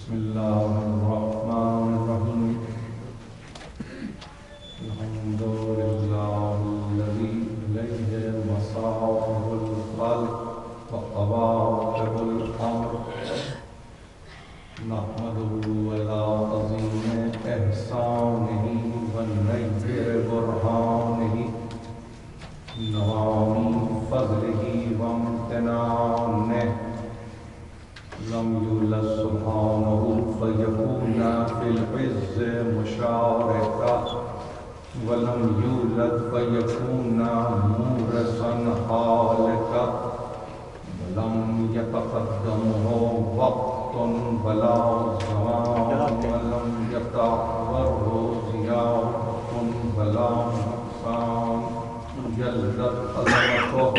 بسم الله الرحمن الرحيم الحمد لله الذي إليه مصائر الخلق وقواعد الأمر نحمده على عظيم إحسانه ونير برهانه نوامي فضله وامتنانه لم يولد سبحانه فيكون في العز مشاركا ولم يولد فيكون مورثا خالقا ولم يتقدمه وقت ولا زمان ولم يتعوره زيادة ولا نقصان جلت عظمته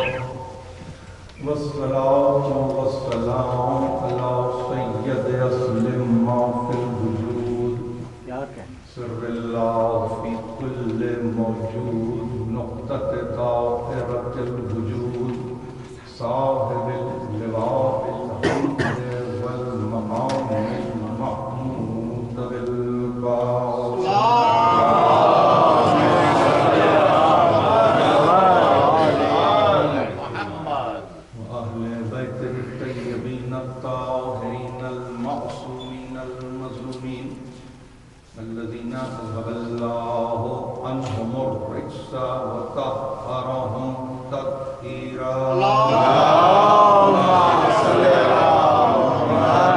والصلاة والسلام على سيد أسلم ما في الوجود سر الله في كل موجود نقطة دائرة الوجود صاحب اللواء الحمد والمقام المحمود بالباس الذين أذهب الله عنهم الرجس وطهرهم تطهيرا اللهم صل على محمد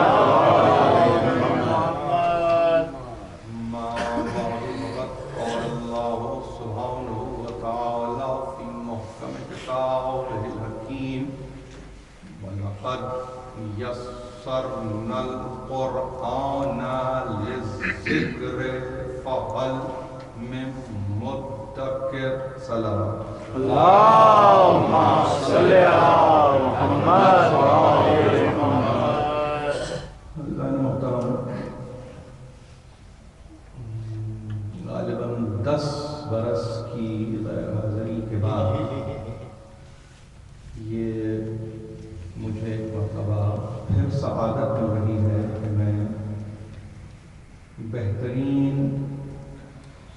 ما بعد فقد قال الله سبحانه وتعالى في محكم كتابه الحكيم ولقد يسرنا القرآن للذكر فهل من مدكر سلام اللهم صل على محمد وآل محمد. اللہ محترم غالباً 10 برس کی غیر حاضری کے بعد یہ مجھے ایک مرتبہ پھر سعادت مل رہی ہے کہ میں بہترین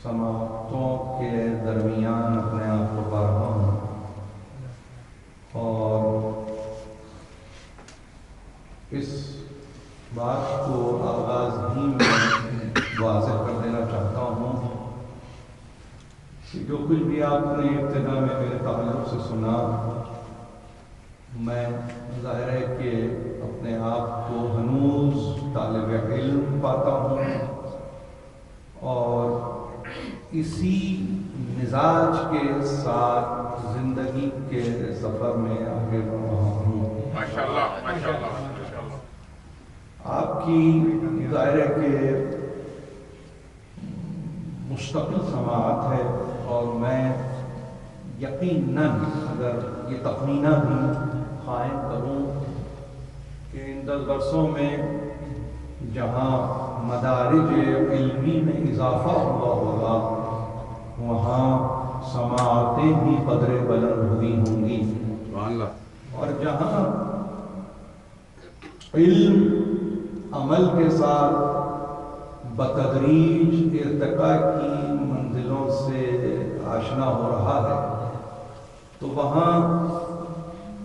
سماعتوں کے درمیان اپنے آپ کو پا رہا ہوں اور اس بات کو آغاز ہی میں واضح کر دینا چاہتا ہوں کہ جو کچھ بھی آپ نے ابتدا میں میرے تعلق سے سنا میں ظاہر ہے کہ اپنے آپ کو ہنوز طالب علم پاتا ہوں اور اسی مزاج کے ساتھ زندگی کے سفر میں آگے بڑھ رہا ہوں ماشاءاللہ ماشاءاللہ آپ کی ظاہر ہے کہ مستقل سماعت ہے اور میں یقیناً اگر یہ تخمینہ بھی قائم کروں کہ ان 10 برسوں میں جہاں مدارج علمی میں اضافہ ہوا ہوگا وہاں سماعتیں بھی قدر بلند ہوئی ہوں گی اور جہاں علم عمل کے ساتھ بتدریج ارتقاء کی منزلوں سے آشنا ہو رہا ہے تو وہاں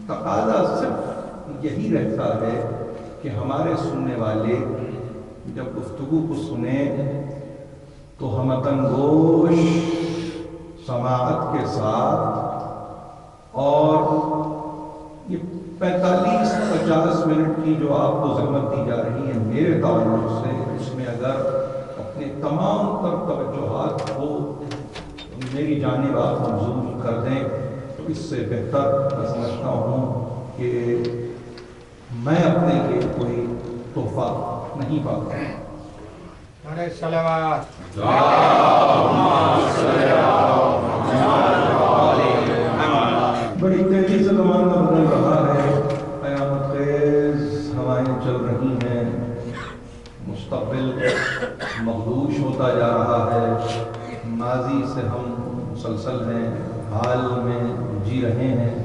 تقاضا صرف یہی رہتا ہے کہ ہمارے سننے والے جب گفتگو کو سنیں تو ہمتن گوش سماعت کے ساتھ اور یہ 45-50 منٹ کی جو آپ کو زحمت دی جا رہی ہے میرے تعلق سے اس میں اگر اپنے تمام تر توجہات کو میری جانب آپ منظور کر دیں تو اس سے بہتر میں سمجھتا ہوں کہ میں اپنے لیے کوئی تحفہ نہیں پاتا ہوں نعرہ صلوات بڑی تیزی سے زمانہ بدل رہا ہے قیامت خیز ہوائیں چل رہی ہیں مستقبل مخدوش ہوتا جا رہا ہے ماضی سے ہم مسلسل ہیں حال میں جی رہے ہیں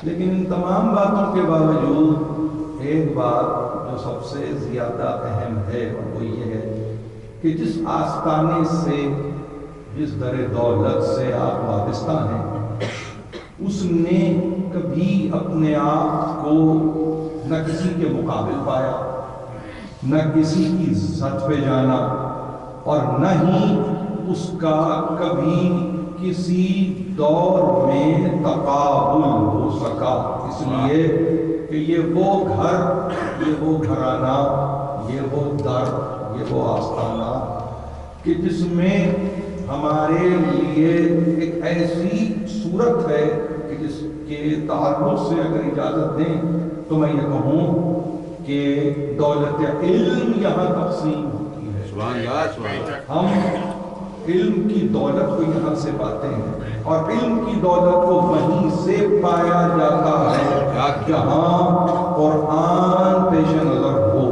لیکن ان تمام باتوں کے باوجود ایک بات جو سب سے زیادہ اہم ہے اور وہ یہ ہے کہ جس آستانے سے، جس در دولت سے آپ وابستہ ہیں، اس نے کبھی اپنے آپ کو نہ کسی کے مقابل پایا، نہ کسی کی ذات پہ جانا، اور نہ ہی اس کا کبھی کسی دور میں تقابل ہو سکا، اس لیے کہ یہ وہ گھر، یہ وہ گھرانہ، یہ وہ در، یہ وہ آستانہ کہ جس میں ہمارے لیے ایک ایسی صورت ہے کہ جس کے تعلق سے اگر اجازت دیں تو میں یہ کہوں کہ دولت علم یہاں تقسیم ہوتی ہے۔ سبحان اللہ۔ ہم علم کی دولت کو یہاں سے پاتے ہیں، اور علم کی دولت کو وہیں سے پایا جاتا ہے جہاں قرآن پیش نظر ہو۔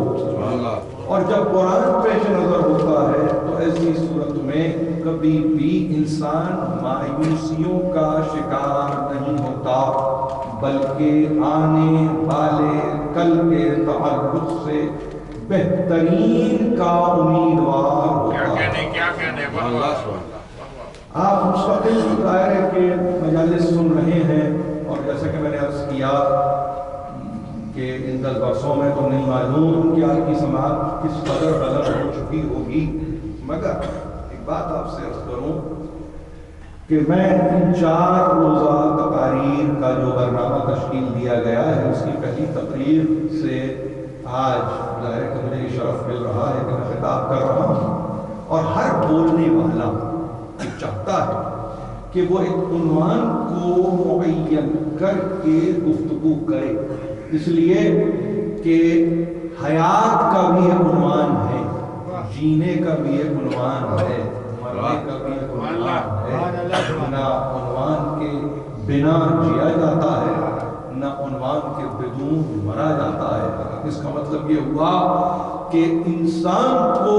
اور جب قرآن پیش نظر ہوتا ہے تو ایسی صورت میں کبھی بھی انسان مایوسیوں کا شکار نہیں ہوتا، بلکہ آنے والے کل کے تعلق سے بہترین کا امیدوار ہوتا ہے۔ آپ مستقل دائرے کے مجالس سن رہے ہیں، اور جیسے کہ میں نے عرض کیا کہ ان 10 برسوں میں تو نہیں معلوم کہ آپ کی سماعت کس قدر غلط ہو چکی ہوگی، مگر ایک بات آپ سے عرض کروں کہ میں 4 روزہ تقاریر کا جو برنامہ تشکیل دیا گیا ہے، اس کی پہلی تقریر سے آج ظاہر ہے کہ مجھے یہ شرف مل رہا ہے کہ میں خطاب کر رہا ہوں، اور ہر بولنے والا چاہتا ہے کہ وہ ایک عنوان کو معین کر کے گفتگو کرے، اس لیے کہ حیات کا بھی ایک عنوان ہے، جینے کا بھی ایک عنوان ہے، مرنے کا بھی ایک عنوان ہے۔ نہ عنوان کے بنا جیا جاتا ہے، نہ عنوان کے بدون مرا جاتا ہے۔ اس کا مطلب یہ ہوا کہ انسان کو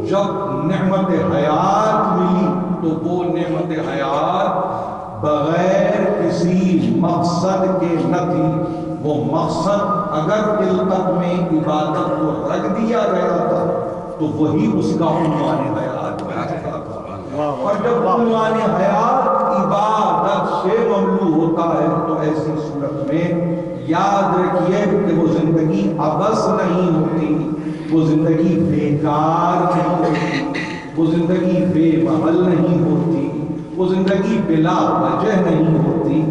جب نعمت حیات ملی تو وہ نعمت حیات بغیر کسی مقصد کے نہ تھی، وہ مقصد اگر خلقت میں عبادت کو رکھ دیا گیا تھا تو وہی اس کا عنوان حیات بن چکا تھا، اور جب عنوان حیات عبادت سے مملو ہوتا ہے تو ایسی صورت میں یاد رکھیے کہ وہ زندگی عبث نہیں ہوتی، وہ زندگی بیکار نہیں ہوتی، وہ زندگی بے محل نہیں ہوتی، وہ زندگی بلا وجہ نہیں ہوتی،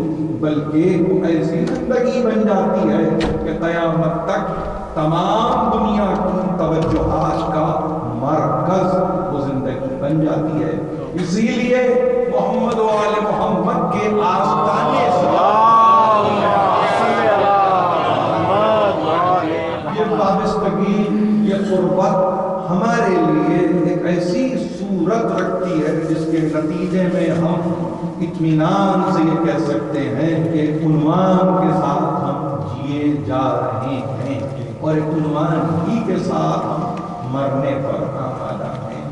بلکہ وہ ایسی زندگی بن جاتی ہے کہ قیامت تک تمام دنیا کی توجہات کا مرکز وہ زندگی بن جاتی ہے۔ اسی لیے محمد و آل محمد کے آستانے سے یہ وابستگی، یہ قربت ہمارے لیے ایک ایسی صورت رکھتی ہے جس کے نتیجے میں ہم اطمینان سے یہ کہہ سکتے ہیں کہ عنوان کے ساتھ ہم جیے جا رہے ہیں، اور ایک عنوان ہی کے ساتھ ہم مرنے پر آمادہ ہیں۔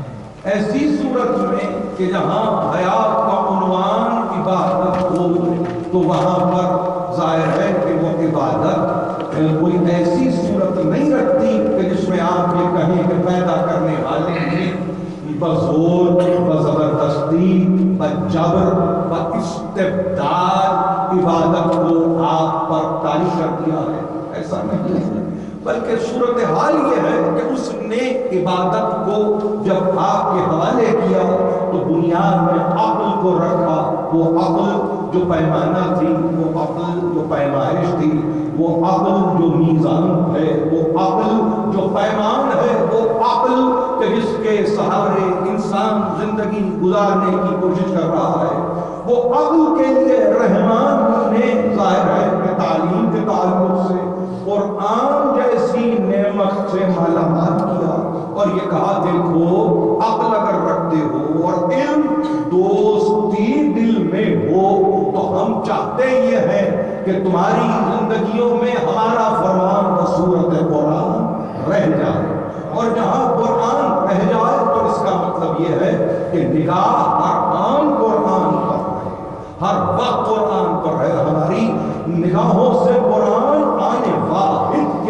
ایسی صورت میں کہ جہاں حیات کا عنوان عبادت ہو تو وہاں پر ظاہر ہے کہ وہ عبادت کوئی ایسی صورت نہیں رکھتی کہ جس میں آپ یہ کہیں کہ پیدا کرنے والے نے بزور، بزبردستی، بجبر، باستبداد عبادت کو آپ پر طاری کر دیا ہے، ایسا نہیں ہے، بلکہ صورتحال یہ ہے کہ اس نے عبادت کو جب آپ کے حوالے کیا تو بنیاد میں عقل کو رکھا، وہ عقل جو پیمانہ تھی، وہ عقل جو پیمائش تھی، وہ عقل جو میزان ہے، وہ عقل جو پیمان ہے، وہ عقل کہ جس کے سہارے انسان زندگی گزارنے کی کوشش کر رہا ہے، وہ عقل کے لیے رحمان نے ظاہر ہے کہ تعلیم کے تعلق سے قرآن جیسی نعمت سے مالا مال کیا، اور یہ کہا دیکھو عقل اگر رکھتے ہو اور علم دوستی دل میں ہو تو ہم چاہتے یہ ہیں کہ تمہاری زندگیوں میں ہمارا فرمان و صورت قرآن رہ جائے، اور جہاں قرآن رہ جائے تو اس کا مطلب یہ ہے کہ نگاہ ہر آن قرآن پر رہے، ہر وقت قرآن پر رہے، ہماری نگاہوں سے قرآن آنے واحد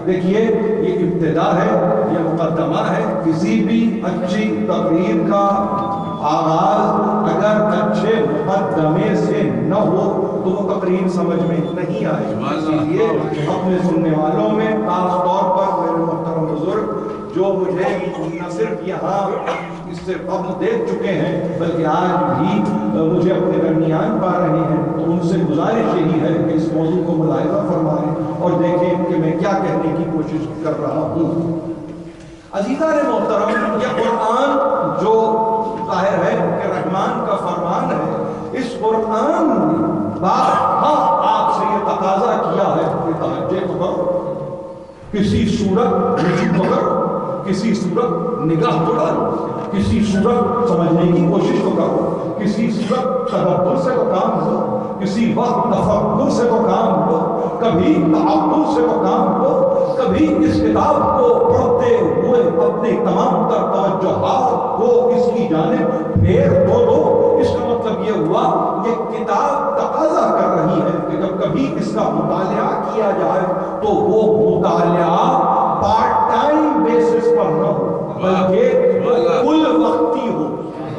دیکھیے یہ ابتدا ہے، یہ مقدمہ ہے. کسی بھی اچھی تقریر کا آغاز اگر اچھے مقدمے سے نہ ہو تو وہ تقریر سمجھ میں نہیں آئے. اسی لیے اپنے سننے والوں میں خاص طور پر میرے محترم بزرگ جو مجھے نہ صرف یہاں اس سے قبل دیکھ چکے ہیں بلکہ آج بھی مجھے اپنے درمیان پا رہے ہیں، تو ان سے گزارش یہی ہے کہ اس موضوع کو ملاحظہ فرمائیں اور دیکھیں کہ میں کیا کہنے کی کوشش کر رہا ہوں. عزیزان محترم، یہ قرآن جو ظاہر ہے کہ رحمان کا فرمان ہے، اس قرآن نے بارہا آپ سے یہ تقاضا کیا ہے کہ توجہ کرو، کسی صورت رجوع کرو، کسی صورت نگاہ تو ڈالو، کسی صورت سمجھنے کی کوشش تو کرو، کسی صورت تدبر سے تو کام لو، کسی وقت تفکر سے تو کام لو، کبھی تعقل سے تو کام لو، کبھی اس کتاب کو پڑھتے ہوئے اپنے تمام تر توجہات کو اس کی جانب پھیر دو. اس کا مطلب یہ ہوا یہ کتاب تقاضا کر رہی ہے کہ جب کبھی اس کا مطالعہ کیا جائے تو وہ مطالعہ پارٹ ٹائم بیسس پر نہ ہو بلکہ کل وقتی ہو،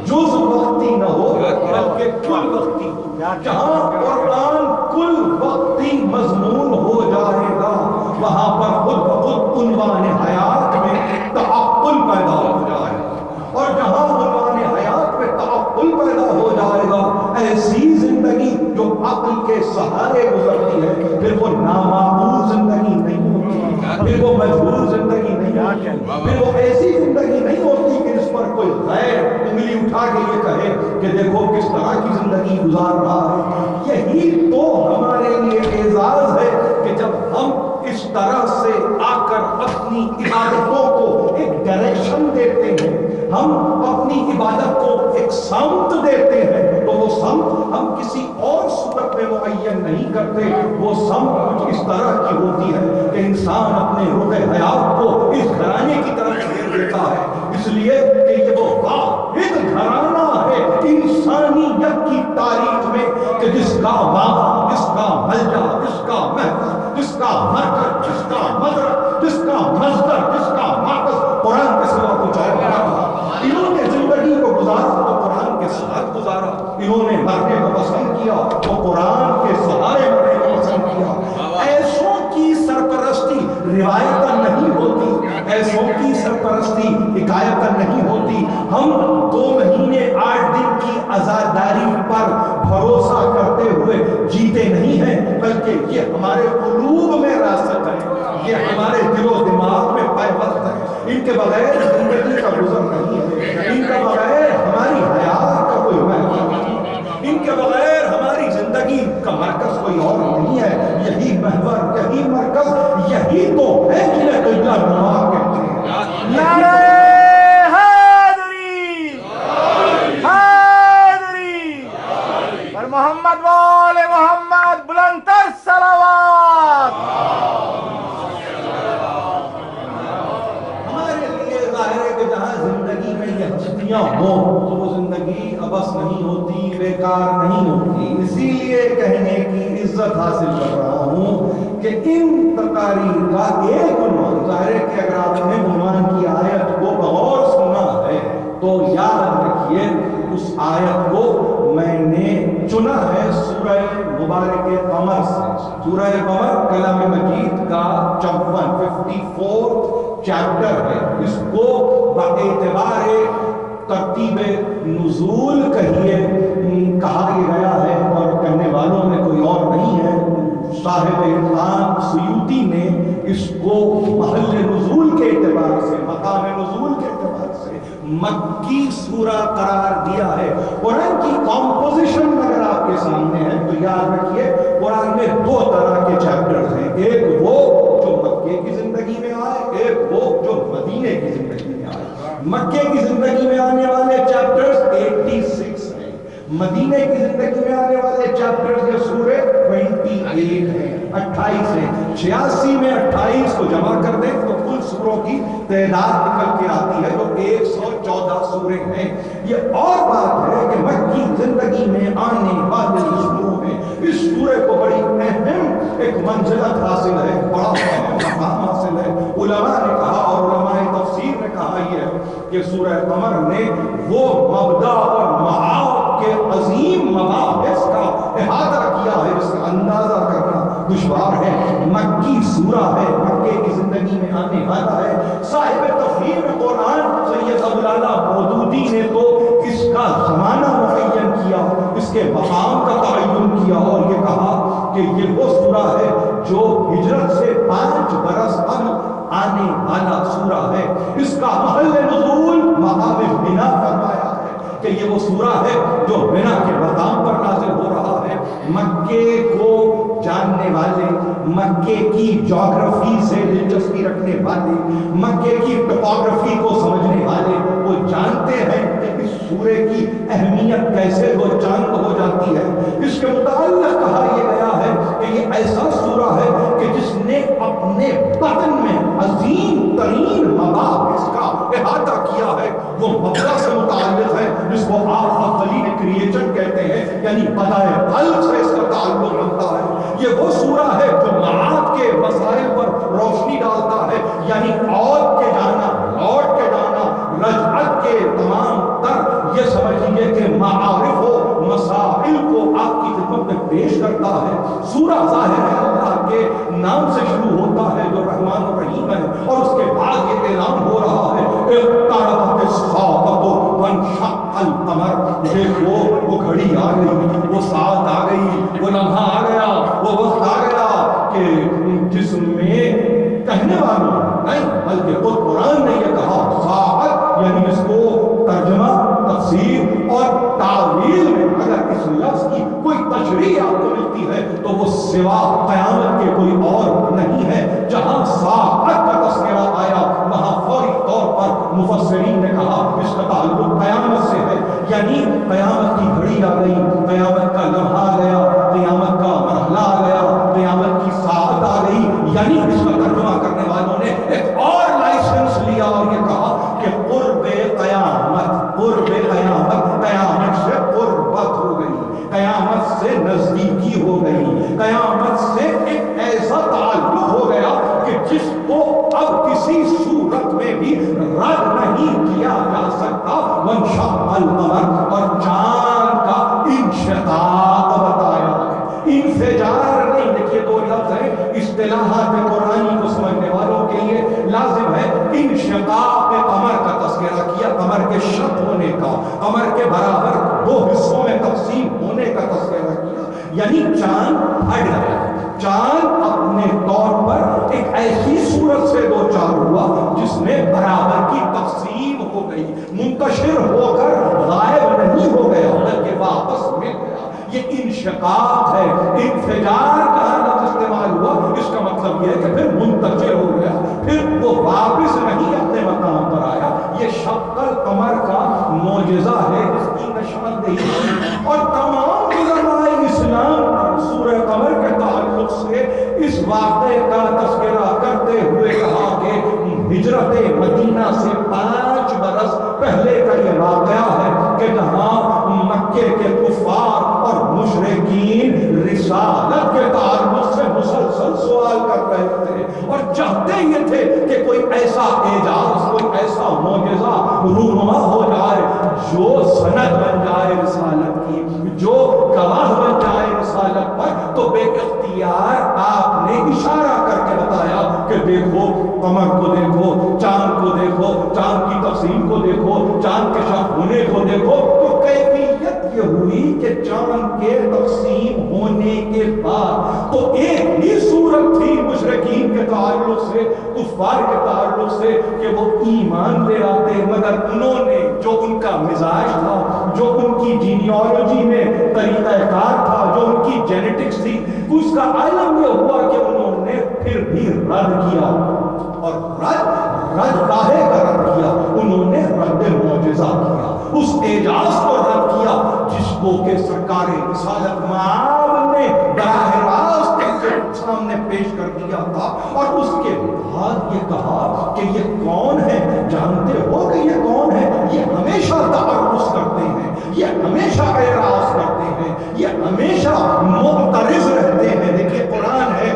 جز وقتی نہ ہو بلکہ کل وقتی ہو. جہاں قرآن کل وقتی مضمون ہو جائے گا وہاں پر خود بخود عنوان حیات میں تعقل پیدا ہو جائے گا، اور جہاں عنوان حیات میں تعقل پیدا ہو جائے گا ایسی زندگی جو عقل کے سہارے گزرتی ہے پھر وہ نامعقول زندگی نہیں ہوتی، پھر وہ مجبور زندگی نہیں ہوتی، پھر وہ ایسی زندگی نہیں ہوتی کہ اس پر کوئی غیر انگلی اٹھا کے یہ کہے کہ دیکھو کس طرح کی زندگی گزار رہا ہے. یہی تو ہمارے لیے اعزاز ہے کہ جب ہم اس طرح سے آ کر اپنی عبادتوں کو ایک ڈائریکشن دیتے ہیں، ہم اپنی عبادت کو ایک سمت دیتے ہیں، تو وہ سمت ہم کسی اور صورت میں معین نہیں کرتے. وہ سمت کچھ اس طرح کی ہوتی ہے کہ انسان اپنے رخ حیات کو اس گھرانے کی طرف پھیر دیتا ہے، اس لیے کہ یہ وہ واحد گھرانہ ہے انسانیت کی تاریخ میں کہ جس کا باغ، جس کا ملجا، جس کا محفظ، جس کا مرکز، جس کا مدرک، جس کا مصدر، جس کا مرکز قرآن کے سوا کچھ اور نہ تھا. انہوں نے زندگی کو گزارا تو قرآن کے ساتھ گزارا، انہوں نے مرنے کو پسند کیا تو قرآن کے سہارے مرنے کو پسند کیا. ایسوں کی سرپرستی روایتاً نہیں ہوتی، ایسوں کی سرپرستی حکایتاً نہیں ہوتی. ہم 2 مہینے 8 دن کی عزاداری پر بھروسہ کرتے ہوئے جیتے نہیں ہیں، بلکہ یہ ہمارے قلوب میں راست ہے، یہ ہمارے دل و دماغ میں پیوست ہے. ان کے بغیر زندگی کا گزر نہیں ہے، ان کے بغیر ہماری حیات کا کوئی محور نہیں، ان کے بغیر ہماری زندگی کا مرکز کوئی اور نہیں ہے. یہی محور، یہی مرکز، یہی تو ہے جنہیں قبلہ نما کہتے ہیں. نعرہ محمد وآل محمد، بلندتر صلوات. ہمارے لیے ظاہر ہے کہ جہاں زندگی میں یہ ہستیاں ہوں تو وہ زندگی ابس نہیں ہوتی، بیکار نہیں ہوتی. اسی لیے کہنے کی عزت حاصل کر رہا ہوں کہ ان تقاریر کا ایک عنوان، ظاہر ہے کہ اگر آپ نے عنوان کی آیت کو بغور سنا ہے تو یاد رکھیے اس آیت کو میں نے چنا ہے سورہ مبارک قمر سے. سورہ قمر کلام مجید کا 54 چیپٹر ہے. اس کو باعتبار ترتیب نزول کہا گیا ہے، اور کہنے والوں میں کوئی اور نہیں ہے. صاحب اتقان سیوطی نے اس کو محل نزول کے اعتبار سے، مقام نزول کے اعتبار سے مکی سورہ قرار دیا ہے. قرآن کی کمپوزیشن اگر آپ کے سامنے ہے تو یاد رکھیے قرآن میں 2 طرح کے چیپٹرز ہیں. ایک وہ جو مکے کی زندگی میں آئے، ایک وہ جو مدینے کی زندگی میں آئے. مکے کی زندگی میں آنے والے چیپٹرز 86 ہیں، مدینے کی زندگی میں آنے والے چیپٹرز یا سورے 28 ہیں، 28 ہیں. 86 میں 28 کو جمع کر دیں تو کل سوروں کی تعداد نکل کے آتی ہے جو 114 سورے ہیں. یہ اور بات ہے کہ مکی زندگی میں آنے والے سوروں میں اس سورے کو بڑی اہم ایک منزلت حاصل ہے، بڑا مقام حاصل ہے۔ علماء نے کہا اور علماء تفسیر نے کہا یہ کہ سورہ قمر نے وہ مبدا اور معاد کے عظیم مباحث کا احاطہ کیا ہے جس کا اندازہ کرنا دشوار ہے۔ مکی سورہ ہے، مکے کی زندگی میں آنے والا ہے۔ صاحب تفہیم قرآن سید ابوالعلا مودودی نے تو اس کا زمانہ معین کیا، اس کے مقام کا تعین کیا اور یہ کہا کہ یہ وہ سورہ ہے جو ہجرت سے 5 برس قبل آنے والا سورہ ہے۔ اس کا محل نزول مقام بنا فرمایا ہے کہ یہ وہ سورہ ہے جو بنا کے مقام پر نازل ہو رہا ہے۔ مکے کو جاننے والے، مکے کی جغرافی سے دلچسپی رکھنے والے، مکے کی ٹپوگرافی کو سمجھنے والے وہ جانتے ہیں کہ اس سورے کی اہمیت کیسے وہ چاند ہو جاتی ہے۔ اس کے متعلق کہا یہ گیا ہے کہ یہ ایسا سورہ ہے کہ جس نے اپنے بطن میں عظیم ترین مباحث کا احاطہ کیا ہے۔ وہ مبدا سے متعلق ہے جس کو آپ اولین کریشن کہتے ہیں، یعنی بدائے خلق سے اس کا تعلق رکھتا ہے۔ یہ وہ سورہ ہے جو معاد کے مسائل پر روشنی ڈالتا ہے، یعنی عود کے جانا، لوٹ کے جانا، رجعت کے تمام تر یہ سمجھ لیجیے کہ معارف و مسائل کو آپ کی خدمت میں پیش کرتا ہے۔ سورہ ظاہر ہے اللہ کے نام سے شروع ہوتا ہے جو رحمان الرحیم ہے، اور اس کے بعد یہ اعلان ہو رہا ہے اقتربت الساعۃ وانشق القمر۔ دیکھو وہ گھڑی آ گئی، وہ ساعت آ گئی، وہ لمحہ آ گیا، وہ وقت آ گیا کہ جس میں کہنے والوں نہیں بلکہ خود قرآن نے یہ کہا ساعت، یعنی اس کو ترجمہ، تفسیر اور تعویل میں اگر اس لفظ کی کوئی تشریح آپ کو ملتی ہے تو وہ سوا قیامت کے کوئی اور نہیں ہے۔ جہاں ساعت کا تذکرہ آیا وہاں فوری طور پر مفسرین نے کہا اس کا تعلق قیامت سے ہے، یعنی قیامت کی گھڑی آ گئی، قیامت کا لمحہ آ گیا، قیامت کا مرحلہ آ گیا، قیامت کی ساعت آ گئی۔ یعنی اس کا ترجمہ کرنے والوں نے ایک اور لائسنس لیا اور یہ کہا کہ قرب قیامت، قرب قیامت، قیامت سے قربت ہو گئی، قیامت سے نزدیکی ہو گئی، قیامت سے ایک ایسا تعلق ہو گیا کہ جس کو اب کسی صورت میں بھی رد نہیں کیا جا سکتا۔ وانشق القمر، اور چاند کا انشقاق بتایا ہے، انفجار نہیں۔ دیکھیے دو لفظ ہیں، اصطلاحات قرآنی کو سمجھنے والوں کے لیے لازم ہے انشقاق قمر کا تذکرہ کیا، قمر کے شق ہونے کا، قمر کے برابر 2 حصوں میں تقسیم ہونے کا تذکرہ کیا، یعنی چاند ہٹ گیا۔ چاند اپنے طور پر ایک ایسی صورت سے دو چار ہوا جس میں برابر کی تقسیم ہو گئی، منتشر ہو کر غائب نہیں ہو گیا بلکہ واپس مل گیا۔ یہ انشقاق ہے۔ انفجار کا لفظ استعمال ہوا، اس کا مطلب یہ ہے کہ پھر منتشر ہو گیا، پھر وہ واپس نہیں اپنے مقام پر آیا۔ یہ شق القمر کا معجزہ ہے، اس کی نشاندہی اور تمام علماء اسلام سورہ قمر کے تعلق سے اس واقعے کا تذکرہ کرتے ہوئے کہا کہ ہجرت مدینہ سے 5 برس پہلے کا یہ واقعہ ہے کہ جہاں مکے کے کفار اور مشرکین رسالت کے تعلق سے مسلسل سوال کر رہے تھے اور چاہتے یہ تھے کہ کوئی ایسا اعجاز، کوئی ایسا معجزہ رونما ہو جائے جو سند بن جائے رسالت کی، جو گواہ بن جائے رسالت پر۔ تو بے اختیار آپ نے اشارہ کر کے بتایا کہ دیکھو قمر کو دیکھو، چاند کو دیکھو، چاند کی تقسیم کو دیکھو، چاند کے شق ہونے کو دیکھو۔ تو کیفیت یہ ہوئی کہ چاند کے تقسیم ہونے کے بعد تو ایک ہی صورت تھی مشرکین کے تعلق سے، کفار کے تعلق سے، کہ وہ ایمان لے آتے، مگر انہوں نے جو ان کا مزاج تھا، جو ان کی جینیالوجی میں طریقہ کار تھا، جو ان کی جینیٹکس تھی، اس کا عالم یہ ہوا کہ انہوں نے پھر بھی رد کیا۔ اور رد کاہے کا رد کیا؟ انہوں نے رد معجزہ کیا، اس اعجاز کو رد کیا جس کو کہ سرکار رسالت مآب نے براہ راست سامنے پیش کر دیا تھا۔ اور اس کے بعد یہ کہا کہ یہ کون ہے؟ جانتے ہو کہ یہ کون ہے؟ یہ ہمیشہ تعرض کرتے ہیں، یہ ہمیشہ اعراض کرتے ہیں، یہ ہمیشہ معترض رہتے ہیں۔ دیکھیے قرآن ہے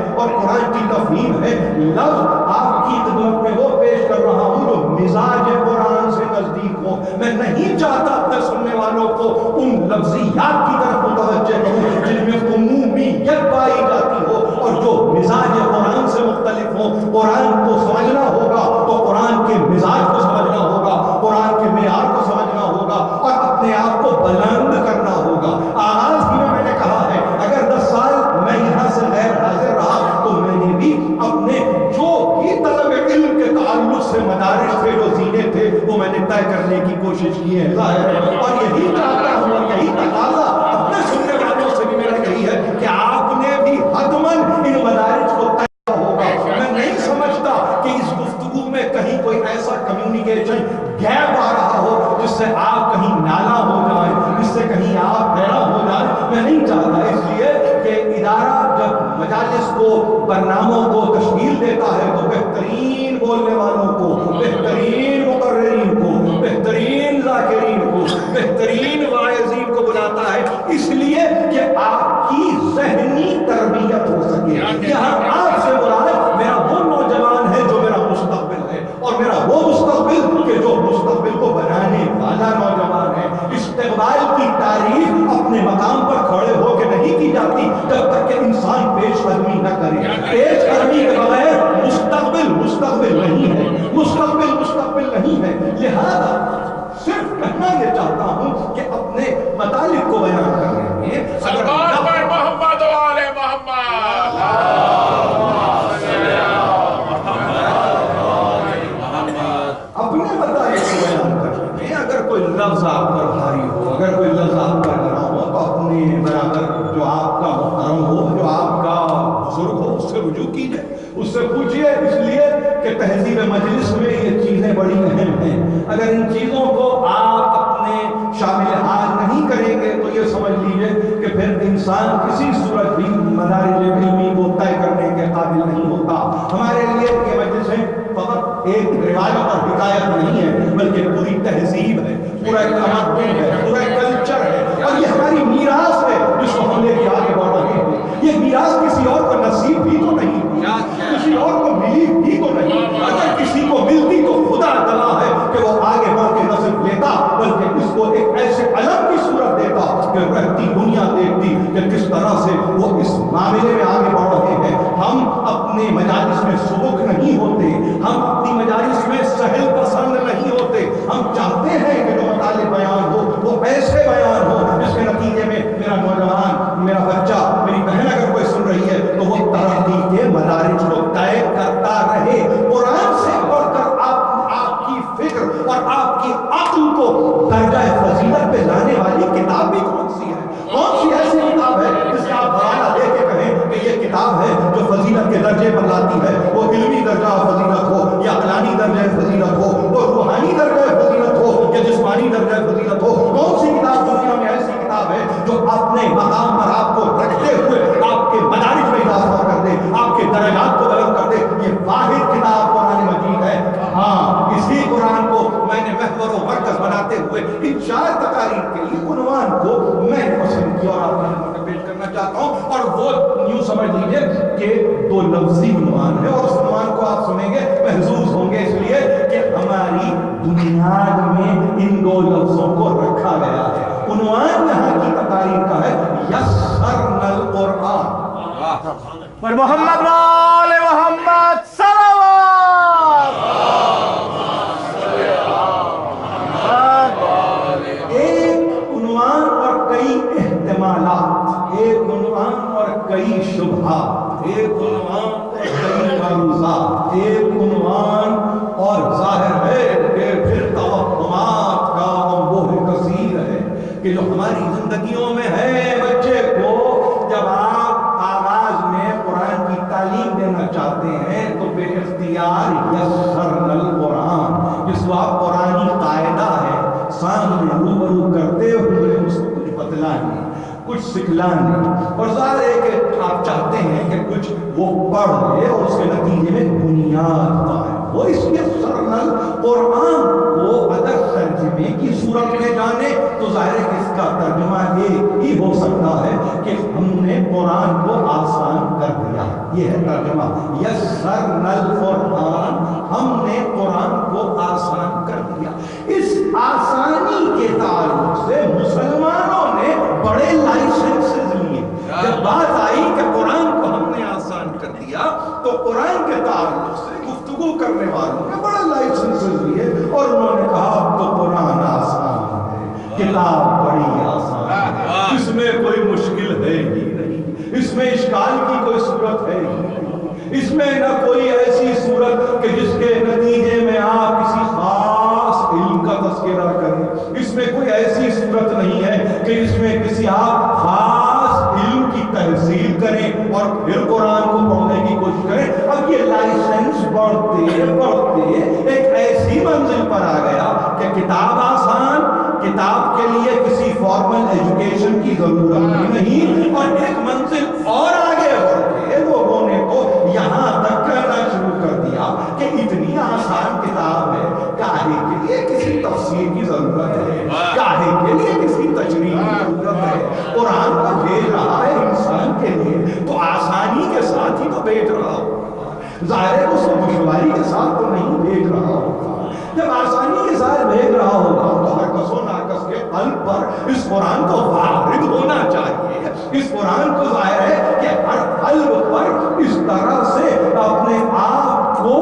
قرآن کو سمجھنا ہوگا تو قرآن کے مزاج کو سمجھنا ہوگا، قرآن کے معیار کو سمجھنا ہوگا اور اپنے آپ کو بلند کرنا ہوگا۔ آغاز ہی میں نے کہا ہے اگر 10 سال میں یہاں سے غیر حاضر رہا تو میں نے بھی اپنے جو بھی طلب علم کے تعلق سے مدارس تھے، جو زینے تھے، وہ میں نے طے کرنے کی کوشش کی ہے ظاہر ہے، اور یہی چاہتا ہوں اور یہی تقاضا اپنے سننے والوں سے بھی میرا یہی ہے کہ آپ نے بھی حتماً ان مدارس کو طے ہوگا۔ میں نہیں سمجھتا کہ اس گفتگو میں کہیں کوئی ایسا کمیونیکیشن گیپ آ رہا ہو جس سے آپ کہیں نالا ہو جائیں، جس سے کہیں آپ حیران ہو جائیں، میں نہیں چاہتا۔ اس لیے کہ ادارہ جب مجالس کو، برناموں کو تشکیل دیتا ہے تو بہترین بولنے والوں کو، بہترین مقررین کو، بہترین ذاکرین کو، بہترین واعظین کو بلاتا ہے، اس لیے کہ آپ کی ذہنی تربیت ہو سکے۔ یہاں آپ سے مراد میرا وہ نوجوان ہے جو میرا مستقبل ہے، اور میرا وہ مستقبل کہ جو مستقبل کو بنانے والا نوجوان ہے۔ استقبال کی تعریف اپنے مقام پر کھڑے ہو کے نہیں کی جاتی جب تک کہ انسان پیش قدمی نہ کرے۔ پیش قدمی کے بغیر مستقبل مستقبل نہیں ہے، مستقبل مستقبل نہیں ہے۔ لہذا صرف کہنا یہ چاہتا ہوں کہ اپنے مطالب کو بیان کرنے میں سلمان پر محمد و آل محمد، اپنے مطالب کو بیان کرنے میں اگر کوئی لفظ آپ پر بھاری ہو، اگر کوئی لفظ آپ پر نہ ہو تو اپنے برابر جو آپ کا محترم ہو، جو آپ کا بزرگ ہو، اس سے رجوع کیجئے، اس سے پوچھئے، اس لیے کہ تہذیب مجلس میں یہ چیزیں بڑی اہم ہیں۔ اگر ان چیزوں کو آپ اپنے شامل حال نہیں کریں گے تو یہ سمجھ لیجئے کہ پھر انسان کسی صورت بھی مدارج علمی کو طے کرنے کے قابل نہیں ہوتا۔ ہمارے لیے یہ مجلسیں فقط ایک روایت اور حکایت نہیں ہے، بلکہ پوری تہذیب ہے، پورا ایک تمدن ہے، پورا ایک کلچر ہے، اور یہ ہماری میراث ہے جس کو ہم لے کے آگے بڑھ رہے ہیں۔ یہ میراث کسی اور کو نصیب بھی تو نہیں، کسی اور کو ملی بھی تو نہیں۔ اگر کسی کو ملتی تو خدا تعالیٰ ہے کہ وہ آگے بڑھ کے نہ صرف لیتا بلکہ اس کو ایک ایسے علم کی صورت دیتا کہ رہتی دنیا دیکھتی کہ کس طرح سے وہ اس معاملے میں آگے بڑھ رہے ہیں۔ ہم اپنے مجالس میں سبک نہیں ہوتے، ہم اپنی مجالس میں سہل پسند نہیں ہوتے۔ ہم چاہتے ہیں کہ جو مطالب بیان ہو وہ ایسے بیان ہو جس کے نتیجے میں میرا نوجوان، میرا بچہ، میری بہن اگر کوئی سن رہی ہے تو وہ ترقی کے مدارج کو طے کرتا رہے۔ قرآن سے پڑھ کر آپ کی فکر اور آپ کی عقل کو درجہ فضیلت پہ لانے والی کتاب بھی کون سی ہے؟ کون سی ایسی کتاب ہے جس کا آپ حوالہ دے کے کہیں کہ یہ کتاب ہے جو فضیلت کے درجے پر لاتی ہے؟ وہ علمی درجہ فضیلت ہو یا عقلانی درجہ فضیلت ہو، وہ روحانی درجہ فضیلت ہو یا جسمانی درجہ فضیلت ہو، کون سی کتاب دنیا میں ایسی کتاب ہے جو اپنے مقام پر آپ کو رکھتے ہوئے آپ کے مدارج میں اضافہ کر دے، آپ کے درجات کو بلند کر دے؟ یہ واحد کتاب قرآن مجید ہے۔ ہاں، اسی قرآن کو میں نے محور و مرکز بناتے ہوئے ان 4 تقاریر کے لیے عنوان کو میں نے پسند کیا اور آپ کے خدمت میں پیش کرنا چاہتا ہوں، اور وہ یوں سمجھ لیجئے کہ 2 لفظی عنوان ہے، اور اس عنوان کو آپ سنیں گے محظوظ ہوں گے، اس لیے کہ ہماری بنیاد میں ان 2 لفظوں کو رکھا گیا ہے۔ عنوان یہاں کی تقاریر کا ہے یسرنا القرآن، پر محمد و آل محمد صلوات۔ ایک عنوان اور کئی احتمالات، ایک عنوان اور کئی شبہات، ایک عنوان اور کئی معروضات، ایک عنوان اور ظاہر ہے کہ پھر توہمات کا انبوہ کثیر ہے کہ جو ہماری زندگیوں میں ہے۔ بچے کو جب آپ آغاز میں قرآن کی تعلیم دینا چاہتے ہیں تو بے اختیار یسرنا القرآن، جس کو آپ قرآنی قاعدہ ہے سامنے روبرو کرتے ہوئے اس کو کچھ بتلانے، کچھ سکھلانے، اور ظاہر ہے کہ آپ چاہتے ہیں کہ کچھ وہ پڑھ لے اور اس کے نتیجے میں بنیاد قائم ہو۔ اس لیے یسرنا القرآن کو اگر ترجمے کی صورت میں جانے تو ظاہر ہے کہ اس کا ترجمہ ایک ہی ہو سکتا ہے کہ ہم نے قرآن کو آسان کر دیا۔ یہ ہے ترجمہ، یسرنا القرآن، ہم نے قرآن کو آسان کر دیا۔ اس آسانی کے تعلق سے مسلمانوں نے بڑے لائسنسز لیے۔ جب بات آئی کہ قرآن کو ہم نے آسان کر دیا تو قرآن کے تعلق سے گفتگو کرنے والوں نے بڑا لائسنس لیے اور انہوں نے کہا اب تو قرآن آسان ہے، کتاب بڑی آسان ہے، اس میں کوئی مشکل ہے ہی نہیں، اس میں اشکال کی کوئی صورت ہے ہی نہیں، اس میں نہ کوئی ایسی صورت کہ جس کے نتیجے میں آپ کسی خاص علم کا تذکرہ کریں، اس میں کوئی ایسی صورت نہیں ہے کہ اس میں کسی آپ خاص علم کی تحصیل کریں اور پھر قرآن کو پڑھنے کی کوشش کریں۔ اب یہ لائسنس بڑھتے بڑھتے ایک ایسی منزل پر آ گیا کہ کتاب آسان، کتاب کے لیے کسی فارمل ایجوکیشن کی ضرورت بھی نہیں، اور ایک منزل اور آگے بڑھ کے لوگوں نے تو یہاں تک کہنا شروع کر دیا کہ اتنی آسان کتاب ہے، کاہے کے لیے کسی تفسیر کی ضرورت ہے، کاہے کے لیے کسی تشریح کی ضرورت ہے، قرآن کو بھیج رہا ہے انسان کے لیے تو آسانی کے ساتھ ہی تو بھیج رہا ہوگا، ظاہر ہے اس دشواری کے ساتھ تو نہیں بھیج رہا ہوگا۔ جب آسانی کے ساتھ بھیج رہا ہوگا تو ہر کس و ناقص کے قلب پر اس قرآن کو وارد ہونا چاہیے، اس قرآن کو ظاہر ہے کہ ہر قلب پر اس طرح سے اپنے آپ کو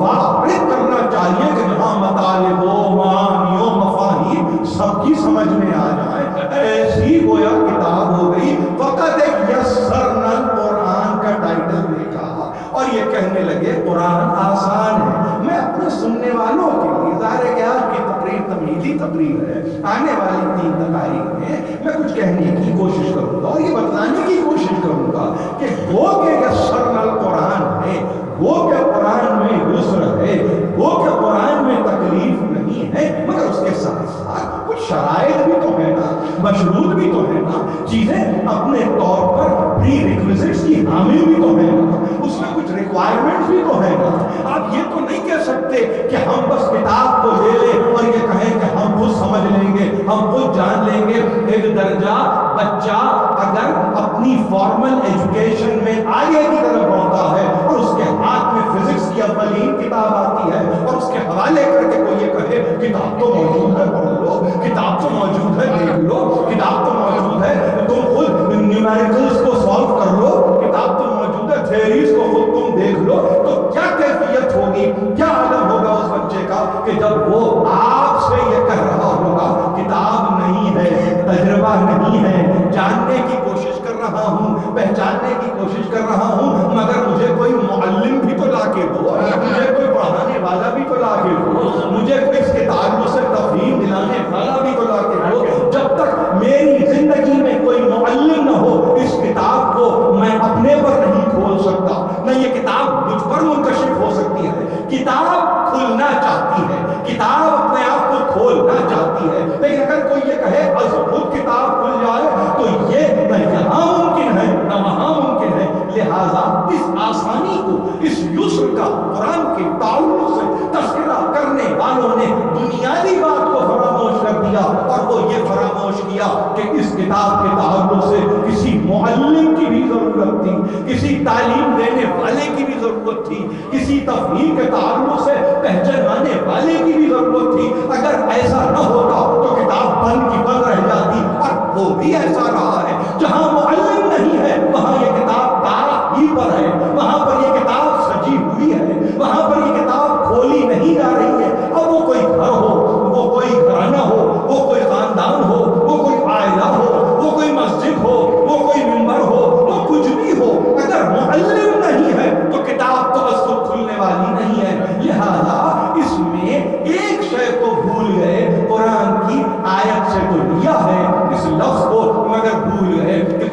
وارد کرنا چاہیے کہ جہاں مطالب و معانی و مفاہیم سب کی سمجھ میں آ جائے۔ ایسی گویا کتاب ہو گئی، فقط ایک یسرنا القرآن کا ٹائٹل دیکھا اور یہ کہنے لگے قرآن آسان ہے۔ میں اپنے سننے والوں کے لیے، ظاہر ہے کہ آج کی تقریر تمہیدی تقریر ہے، آنے والی 3 دقائق میں میں کچھ کہنے کی کوشش کروں گا اور یہ بتلانے کی کوشش کروں گا کہ گو کہ یسرنا القرآن ہے، گو کہ قرآن میں یسر ہے، گو کہ قرآن میں تکلیف نہیں ہے، مگر اس کے ساتھ ساتھ کچھ شرائط بھی تو ہے نا، مشروط بھی تو ہے نا، چیزیں اپنے طور پر پری ریکویزٹس کی حامل بھی تو ہے نا، اس میں کچھ ریکوائرمنٹس بھی تو ہے نا۔ آپ یہ تو نہیں کہہ سکتے کہ ہم بس کتاب کو لے لیں اور یہ کہیں کہ ہم خود سمجھ لیں گے، ہم خود جان لیں گے۔ ایک درجہ بچہ اگر اپنی فارمل ایجوکیشن میں آگے کی طرف بڑھتا ہے اور اس کے ہاتھ میں فزکس کی اولین کتاب آتی ہے اور اس کے حوالے کر کے کوئی یہ کہے کتاب تو موجود ہے پڑھ لو، کتاب تو موجود ہے دیکھ لو، کتاب تو موجود ہے تم خود نیومیریکلز کو سالو کر لو، کتاب تو موجود ہے تھیوریز کو خود تم دیکھ لو، تو کیا کیفیت ہوگی، کیا عالم ہوگا اس بچے کا کہ جب وہ آپ سے یہ کہہ رہا ہوگا کتاب نہیں ہے، تجربہ نہیں ہے، جاننے کی کوشش کر رہا ہوں، پہچاننے کی کوشش کر رہا ہوں، مگر مجھے کوئی معلم بھی تو لا کے دو، مجھے کوئی پڑھانے والا بھی تو لا کے دو، مجھے کوئی اس کے تعلق سے تفہیم دلانے والا بھی تو لا کے دو۔ جب تک میری زندگی میں کوئی معلم نہ ہو اس کتاب کو میں اپنے پر نہیں کھول سکتا، نہ یہ کتاب مجھ پر منکشف ہو سکتی ہے۔ کتاب کھلنا چاہتی ہے، کتاب اپنے آپ کو کھولنا چاہتی ہے، لیکن اگر کوئی یہ کہے از خود کتاب کھل جائے تو یہ نہ یہاں ممکن ہے نہ وہاں ممکن ہے۔ لہٰذا اس آسانی کو، اس یسر کا قرآن کے تعلق سے تذکرہ کرنے والوں نے بنیادی بات کو فراموش کر دیا، اور وہ یہ فراموش کیا کہ اس کتاب کے تعلق سے کسی معلم کی بھی ضرورت تھی، کسی تعلیم دینے والے کی بھی ضرورت تھی، کسی تفہیم کے تعلق سے پہچاننے والے کی بھی ضرورت تھی۔ اگر ایسا نہ ہوتا تو کتاب بند کی بند رہ جاتی، اور وہ بھی ایسا رہا ہے۔ جہاں معلم نہیں ہے وہاں یہ کتاب تاریخی پر ہے، وہاں پر یہ کتاب سجی ہوئی ہے، وہاں پر یہ کتاب کھولی نہیں جا رہی ہے۔ اب وہ کوئی گھر ہو، وہ کوئی گھرانہ ہو، وہ کوئی خاندان ہو، وہ کوئی عائلہ ہو، وہ کوئی مسجد ہو، وہ کوئی منبر ہو، وہ کچھ بھی ہو، اگر معلم نہیں ہے تو کتاب تو بس خود کھلنے والی نہیں ہے۔ لہذا اس میں ایک شے کو بھول گئے، قرآن کی آیت سے تو لیا ہے اس لفظ کو، مگر بھول گئے کہ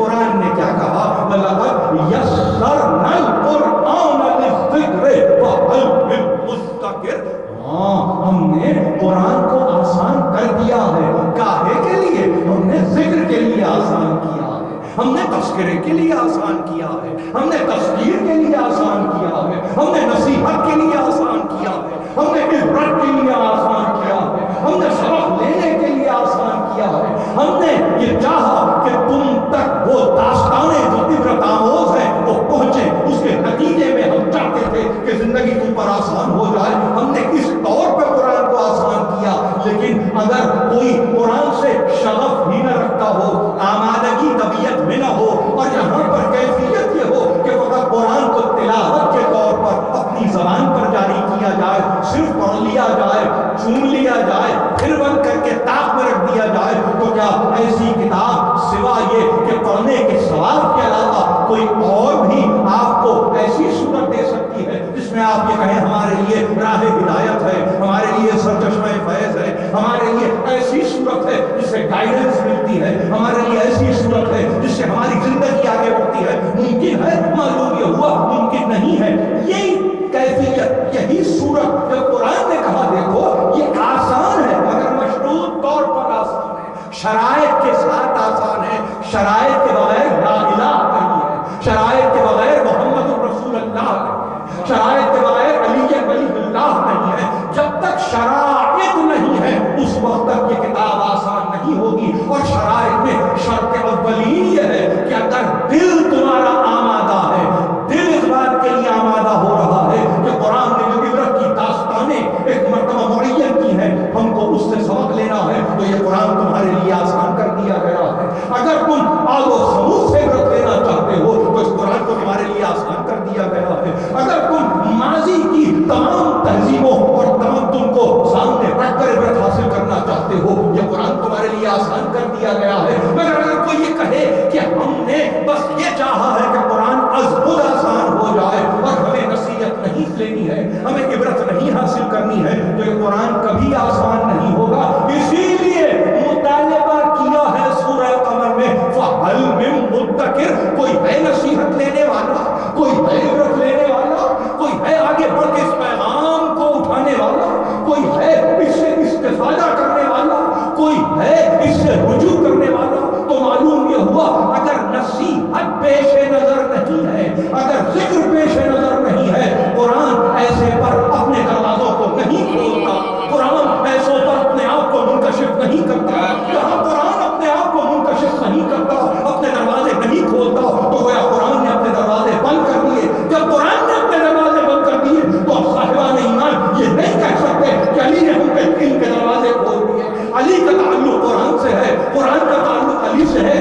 چوم لیا جائے پھر بند کر کے طاق میں رکھ دیا جائے تو کیا ایسی کتاب سوا یہ کہ پڑھنے کے ثواب کے علاوہ کوئی اور بھی آپ کو ایسی صورت دے سکتی ہے جس میں آپ یہ کہیں ہمارے لیے راہ ہدایت ہے, ہمارے لیے سرچشمہ فیض ہے, ہمارے لیے ایسی صورت ہے جس سے گائیڈنس ملتی ہے, ہمارے لیے ایسی صورت ہے جس سے ہماری زندگی آگے بڑھتی ہے؟ ممکن ہے؟ معلوم یہ ہوا ممکن نہیں ہے. یہی کیفیت, یہی صورت جب قرآن نے کہا دیکھو یہ آسان ہے مگر مشروط طور پر آسان ہے, شرائط کے ساتھ آسان ہے, شرائط کے بغیر لا الہ نہیں ہے, شرائط کے بغیر محمد رسول اللہ نہیں ہے, شرائط کے بغیر علی ولی اللہ نہیں ہے. جب تک شرائط نہیں ہے اس وقت تک یہ کتاب آسان نہیں ہوگی. اور شرائط میں شرط اولین یہ ہے کہ اگر دل تمہارا آمادہ ہے, دل اس بات کے لیے آمادہ ہو رہا ہے کہ قرآن نے جو عبرت کی داستانیں ایک مرتبہ معین کی ہیں ہم کو اس سے سبق لینا ہے, تو یہ قرآن تمہارے لیے آسان کر دیا گیا ہے. اگر تم آگ و سمود سے عبرت لینا چاہتے ہو تو اس قرآن کو تمہارے لیے آسان کر دیا گیا ہے. اگر تم ماضی کی تمام تہذیبوں اور تمدن کو سامنے رکھ کر عبرت حاصل کرنا چاہتے ہو یہ قرآن تمہارے لیے آسان کر دیا گیا ہے. مگر اگر کوئی یہ کہے کہ ہم نے بس یہ چاہا ہے کہ قرآن از خود آسان ہو جائے اور ہمیں نصیحت نہیں لینی ہے, ہمیں عبرت نہیں حاصل کرنی ہے, تو یہ قرآن کبھی آسان نہیں ہوگا. اسی لیے مطالبہ کیا ہے سورہ قمر میں فَهَلْ مِن مُدَّكِرٍ, کوئی ہے نصیحت لینے والا, کوئی ہے عبرت لینے والا, کوئی ہے آگے بڑھ کے اس پیغام کو اٹھانے والا, کوئی ہے اس سے استفادہ کرنے والا, کوئی ہے اس سے رجوع کرنے والا. تو معلوم یہ ہوا اگر نصیحت پیش نظر نہیں ہے, اگر ذکر پیش نظر نہیں ہے, قرآن ایسے پر اپنے دروازوں کو نہیں کھولتا, قرآن ایسوں پر اپنے آپ کو منکشف نہیں کرتا. جہاں قرآن اپنے آپ کو منکشف نہیں کرتا, اپنے دروازے نہیں کھولتا, تو گویا قرآن نے اپنے دروازے بند کر دیے. جب قرآن نے اپنے دروازے بند کر دیے تو اب صاحبان ایمان یہ نہیں کہہ سکتے کہ علی نے ہم پہ ان کے دروازے کھول دیے. علی کا تعلق قرآن سے ہے, قرآن کا تعلق علی سے ہے.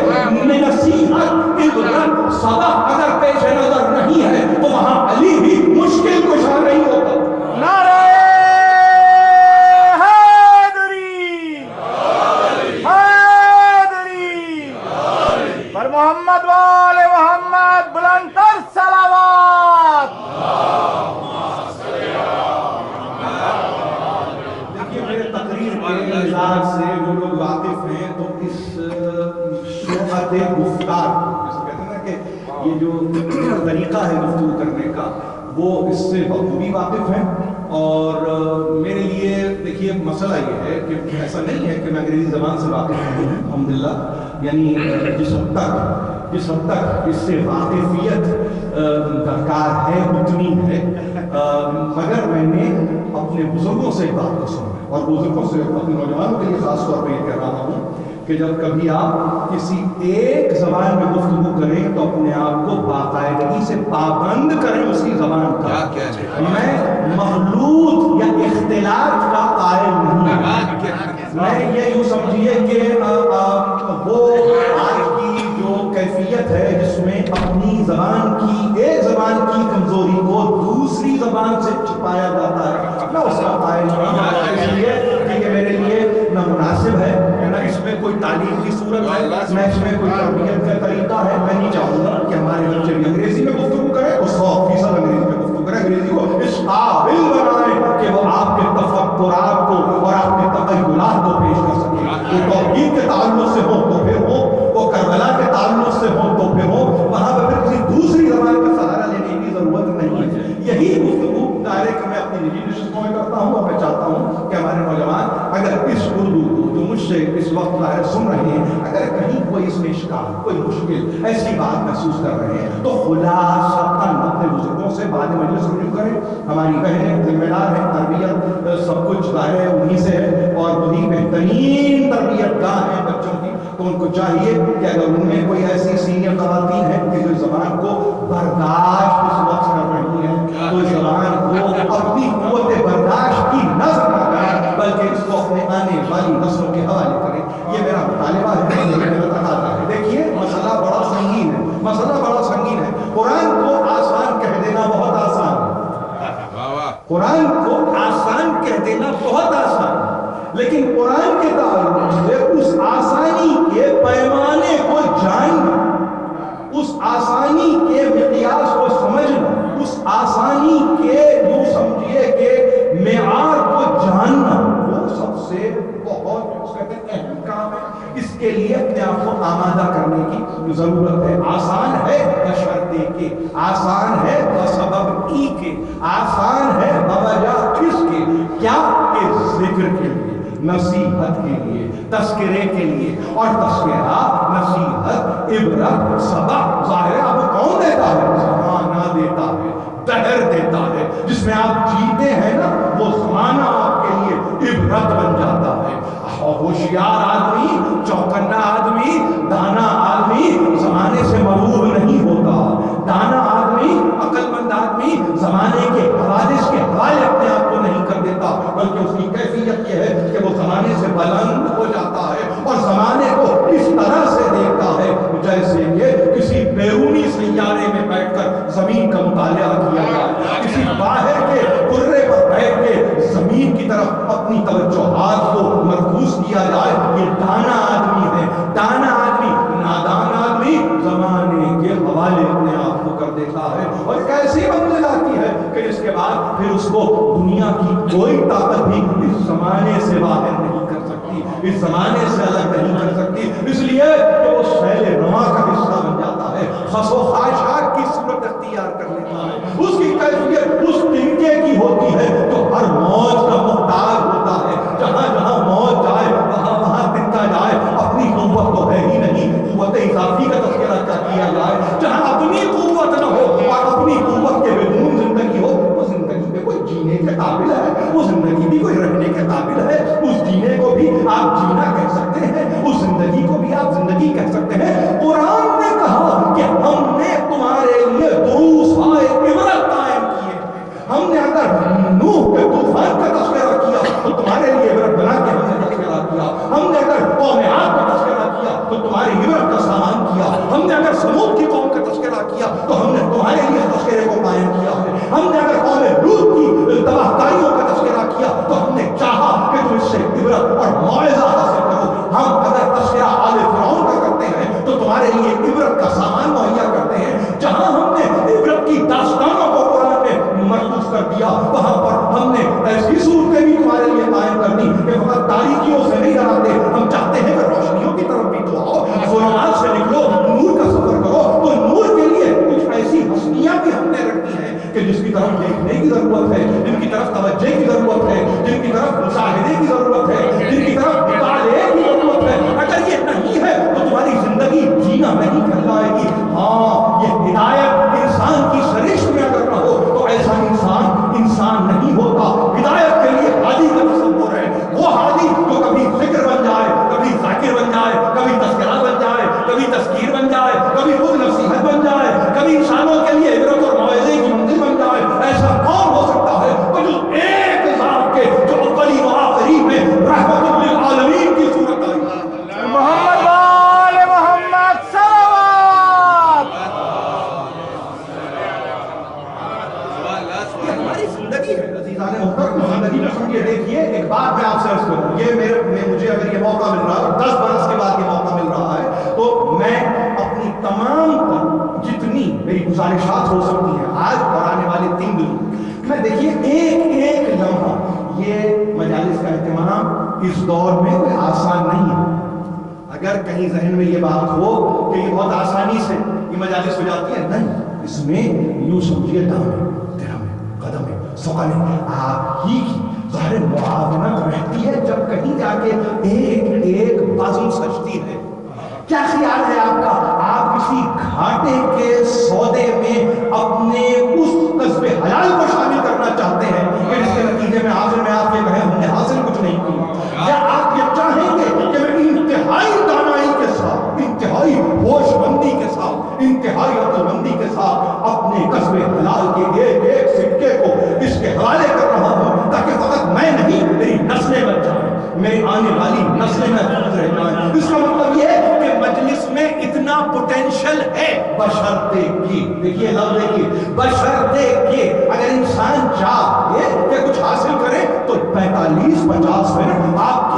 نصیحت عبرت سبق اگر پیش نظر نہیں ہے تو وہاں علی بھی مشکل کشا نہیں ہوتا. نعرہ حیدری, حیدری پر محمد وآل محمد, بلند تر صلوات. دیکھیے میرے تقریر کے مزاج سے جو لوگ واقف ہیں تو اس شعبت گفتار جسے کہتے ہیں نا کہ یہ جو طریقہ ہے گفتگو کرنے کا وہ اس سے بخوبی واقف ہیں. اور میرے لیے دیکھیے مسئلہ یہ ہے کہ ایسا نہیں ہے کہ میں انگریزی زبان سے واقف نہیں ہوں الحمدللہ, یعنی جس حد تک اس سے واقفیت درکار ہے اتنی ہے, مگر میں نے اپنے بزرگوں سے بات کو سنا اور بزرگوں سے اپنے نوجوانوں کے لیے خاص طور پہ یہ کہہ رہا ہوں کہ جب کبھی آپ کسی ایک زبان میں گفتگو کریں تو اپنے آپ کو باقاعدگی سے پابند کریں اس کی زبان کا. میں مخلوط یا اختلاط کا قائل نہیں, میں یہ یوں سمجھیے کہ وہ آج کی جو کیفیت ہے جس میں اپنی زبان کی, ایک زبان کی کمزوری کو دوسری زبان سے چھپایا جاتا ہے, میں اس کا قائل نہیں. اس لیے کہ میرے لیے نہ مناسب ہے, نہ اس میں کوئی تعلیم کی صورت ہے, نہ اس میں کوئی تربیت کا طریقہ ہے. میں نہیں چاہوں گا کہ ہمارے بچے بھی انگریزی میں گفتگو کریں, اس 100% انگریزی میں گفتگو کریں, انگریزی کو اس قابل بنائیں کہ وہ آپ کے تفکرات کو اور آپ کے تخیلات کو پیش کر سکیں. وہ توحید کے تعلق سے ہو تو پھر ہو, وہ کربلا کے تعلق سے ہو تو پھر ہو, وہاں پہ پھر کسی دوسری زبان کا سہارا لینے کی ضرورت نہیں ہے. یہی گفتگو دائرے کہ میں اپنی نجی نشستوں میں کرتا ہوں, اور میں چاہتا ہوں کہ ہمارے نوجوان اگر اس اردو کو جو مجھ سے اس وقت ظاہر سن رہے ہیں, اگر کہیں کوئی اس میں اشکال, کوئی مشکل ایسی بات محسوس کر رہے ہیں تو خلاصتاً اپنے بزرگوں سے بعد مجلس رجوع کریں. ہماری بہنیں ذمہ دار ہیں, تربیت سب کچھ ظاہر ہے انہی سے ہے, اور وہی بہترین تربیت گاہ ہیں بچوں کی. تو ان کو چاہیے کہ اگر ان میں کوئی ایسی سینئر خواتین ہیں کہ جو زبان کو برداشت اس وقت کر رہی ہیں, تو زبان کو اپنی قوت برداشت کی نظر نہ کریں بلکہ اس کو اپنے آنے والی نسلوں کے حوالے کریں. یہ میرا مطالبہ ہے, یہ میرا تقاضا ہے. دیکھیے مسئلہ بڑا سنگین ہے, مسئلہ بڑا سنگین ہے. قرآن کو آسان کہہ دینا بہت آسان ہے, قرآن کو آسان کہہ دینا بہت آسان ہے. لیکن قرآن کے تعلق سے اس آسانی کے پیمانے کو جاننا، اس آسانی کے مقیاس کو سمجھنا، اس آسانی کے یوں سمجھیے کہ معیار کو جاننا، وہ سب سے بہت اہم کام ہے۔ اس کے لیے اپنے آپ کو آمادہ کرنے کی ضرورت ہے۔ آسان ہے بشرطے کے، آسان ہے بسبب ای کے، آسان ہے بوجہ کس کے، کیا کہ ذکر کے لیے، نصیحت کے لیے، تذکرے کے لیے، اور تذکرہ، نصیحت، عبرت، سبق ظاہر اب کون دیتا ہے؟ زمانہ دیتا ہے، دہر دیتا ہے۔ جس میں آپ جیتے ہیں نا، وہ زمانہ آپ کے لیے عبرت بن جاتا ہے۔ ہوشیار آدمی، چوکنا آدمی، دانا آدمی زمانے سے مرعوب نہیں ہوتا۔ دانا آدمی، عقل مند آدمی زمانے کے حوادث کے حوالے اپنے آپ کو نہیں کر دیتا، بلکہ اس کی کیفیت یہ ہے کہ وہ زمانے سے بلند ہو جاتا ہے اور زمانے کو اس طرح سے دیکھتا ہے جیسے کہ کسی بیرونی سیارے میں بیٹھ کر زمین کا مطالعہ کیا جائے، کسی باہر کے قرے پر بیٹھ کے زمین کی طرف اپنی توجہات کو مرکوز کیا جائے۔ یہ دانا آدمی ہے۔ دانا آدمی، نادان آدمی زمانے کے حوالے اپنے آپ کو کر دیتا ہے، اور کیسی منزل آتی ہے کہ اس کے بعد پھر اس کو دنیا کی کوئی طاقت بھی اس زمانے سے باہر نہیں کر سکتی، اس زمانے سے الگ نہیں کر سکتی، اس لیے کہ وہ سیل رواں کا حصہ بن جاتا ہے، خس و خاشاک کی صورت اختیار کر لیتا ہے۔ اس کی کیفیت اس تنکے کی ہوتی ہے جو ہر موج کا محتاج ہوتا ہے۔ جہاں جہاں موج جائے وہاں وہاں تنکا جائے، اپنی قوت تو ہے ہی نہیں، قوت اضافی کا تذکرہ کیا جائے۔ جہاں اپنی قوت نہ ہو اور اپنی قوت کے بدون زندگی ہو، وہ زندگی میں کوئی جینے کے قابل ہے، وہ زندگی بھی کوئی رہنے کے قابل ہے، اس جینے کو بھی آپ جینا کہہ سکتے ہیں، اس زندگی کو بھی آپ زندگی کہہ سکتے ہیں۔ قرآن نے کہا کہ ہم نے تمہارے لیے دروس عبرت قائم کیے ہیں۔ ہم نے اگر نوح کے طوفان کا تذکرہ کیا تو تمہارے لیے عبرت بنا کے ہم نے تذکرہ کیا۔ ہم نے اگر قوم عاد کا تذکرہ کیا تو تمہاری عبرت کا سامان کیا۔ ہم نے اگر سمود کی قوم کا تذکرہ کیا تو ہم نے تمہارے لیے تذکرے کو قائم کیا ہے۔ ہم نے اگر قوم لوط کی تباہ کاریوں کا تذکرہ کیا تو ہم نے چاہا کہ تم اس سے عبرت اور موعظہ حاصل کرو۔ ہم اگر تذکرہ آل فرعون کا کرتے ہیں تو تمہارے لیے عبرت کا سامان مہیا کرتے ہیں۔ جہاں ہم نے عبرت کی داستانوں کو قرآن میں مرکوز کر دیا، وہاں پر ہم نے ایسی صورتیں بھی تمہارے لیے قائم کر دی کہ فقط تاریکیوں سے نہیں ڈراتے، ہم چاہتے ہیں کہ روشنیوں کی طرف بھی تو آؤ، ظلمات سے نکلو، نور کا سفر کرو۔ تو نور کے لیے کچھ ایسی ہستیاں بھی ہم نے رکھی ہیں کہ جس کی طرف دیکھنے کی ضرورت ہے، جن کی طرف توجہ کی ضرورت ہے، جن کی طرف مشاہدے کی ضرورت ہے، جن کی طرف مطالعے کی ضرورت ہے۔ اگر یہ نہیں ہے تو تمہاری زندگی جینا نہیں کہلائے گی۔ ہاں، یہ ہدایت انسان کی سرشت میں اگر نہ ہو تو ایسا انسان نہیں ہوتا۔ ہدایت کے لیے ہادی کا تصور ہے، وہ ہادی جو کبھی ذکر بن جائے، کبھی ذاکر بن جائے، کبھی تذکرہ بن جائے، کبھی تذکیر بن جائے، کبھی خود نصیحت بن جائے، کبھی انسانوں کے لیے عبرت اور موعظے کی منزل بن جائے۔ ایسا کون ہو سکتا ہے جو ایک ذات کے جو اولی و آخری میں رحمت للعالمین کی صورت آئی؟ محمد وآل محمد صلوات۔ یہ ہماری زندگی ہے عزیزان محترم، زندگی میں سمجھے۔ دیکھیے ایک بات میں آپ سے عرض کروں، یہ مجھے اگر یہ موقع مل رہا ہے اور 10 برس کے بعد یہ موقع مل رہا ہے تو میں اپنی تمام جتنی میری گزارشات ہو سکتی ہیں آج اور آنے والے 3 دنوں میں، دیکھیے ایک ایک لمحہ یہ مجالس کا اہتمام اس دور میں کوئی آسان نہیں ہے۔ اگر کہیں ذہن میں یہ بات ہو کہ یہ بہت آسانی سے یہ مجالس ہو جاتی ہے، نہیں، اس میں یوں سمجھیے دم ہے، درہم ہے، قدم ہے، سخن ہے، آپ ہی کی ظاہر معاونت رہتی ہے جب کہیں جا کے ایک ایک بازو سجتی ہے۔ کیا خیال ہے آپ کا؟ آپ کسی گھاٹے کے سودے میں اپنے اس قصب حلال کو شامل کرنا چاہتے ہیں کہ اس کے نتیجے میں آخر میں آپ یہ کہیں ہم نے حاصل کچھ نہیں کیا، یا آپ یہ چاہیں گے کہ میں انتہائی دانائی کے ساتھ، انتہائی ہوش مندی کے ساتھ، انتہائی عقل مندی کے ساتھ اپنے قصب حلال کے ایک ایک سکے کو اس کے حوالے کر رہا ہوں تاکہ فقط میں نہیں میری نسلیں بچ جائیں، میری آنے والی نسلیں محفوظ رہ جائیں۔ اس کا مطلب یہ ہے کہ مجلس میں اتنا پوٹینشل ہے، بشرطے کی، دیکھیے لفظ دیکھیے، بشرطے کے اگر انسان چاہے کہ کچھ حاصل کرے تو 45-50 منٹ آپ کی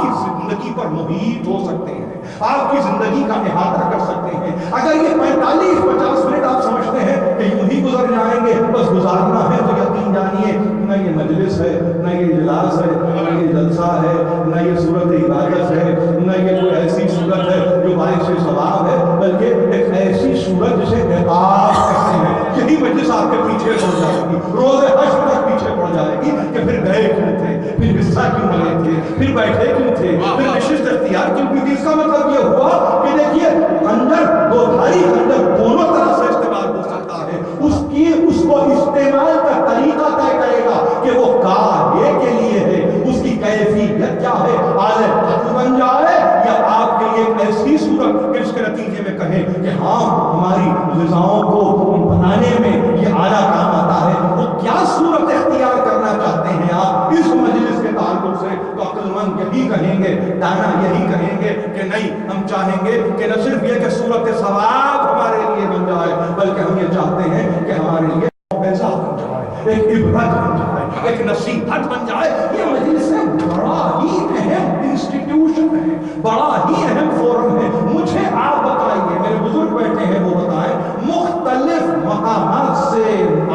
محیط ہو سکتے ہیں، آپ کی زندگی کا احاطہ کر سکتے ہیں. اگر یہ 45-50 منٹ آپ سمجھتے ہیں کہ یوں ہی گزر جائیں گے، بس گزارنا ہے، تو یقین جانیے نہ یہ مجلس ہے، نہ یہ اجلاس ہے، نہ یہ جلسہ ہے، نہ یہ صورت عبادت ہے، نہ یہ کوئی ایسی صورت ہے جو باعث ثواب ہے، بلکہ ایک ایسی صورت جسے عقاب کہتے ہیں. یہی مجلس آپ کے پیچھے پڑ جائے گی، روز حشر تک پیچھے پڑ جائے گی کہ پھر گئے کیوں تھے، پھر حصہ کیوں بنے تھے، پھر بیٹھے کیوں تھے، پھر نشست اختیار کیوں کی تھی. اس کا مطلب یہ ہوا کہ دیکھیے خنجر، دو دھاری خنجر دونوں طرح سے استعمال ہو سکتا ہے. اس کو استعمال کا طریقہ طے کرے گا کہ وہ کاہے کے لیے ہے، اس کی کیفیت کیا ہے، آلے قتل بن جائے یا آپ کے لیے ایک ایسی صورت کہ اس کے نتیجے میں کہیں کہ ہاں ہماری غذاؤں کو بنانے میں یہ آلہ کام آتا ہے. وہ کیا صورت اختیار کرنا چاہتے ہیں آپ اس مجلس کے تعلق سے؟ تو عقل مند یہی کہیں گے، دانا یہی کہیں گے کہ نہیں، ہم چاہیں گے کہ نہ صرف یہ کہ صورت ثواب ہمارے لیے بن جائے، بلکہ ہم یہ چاہتے ہیں کہ ہمارے لیے ایسا بن جائے، ایک عبرت بن جائے، ایک نصیحت بن جائے. یہ مجلس ہے بڑا ہی اہم انسٹیٹیوشن ہے، بڑا ہی اہم فورم ہے. مجھے آپ بتائیے، میرے بزرگ بیٹھے ہیں وہ بتائیں، مختلف مقامات سے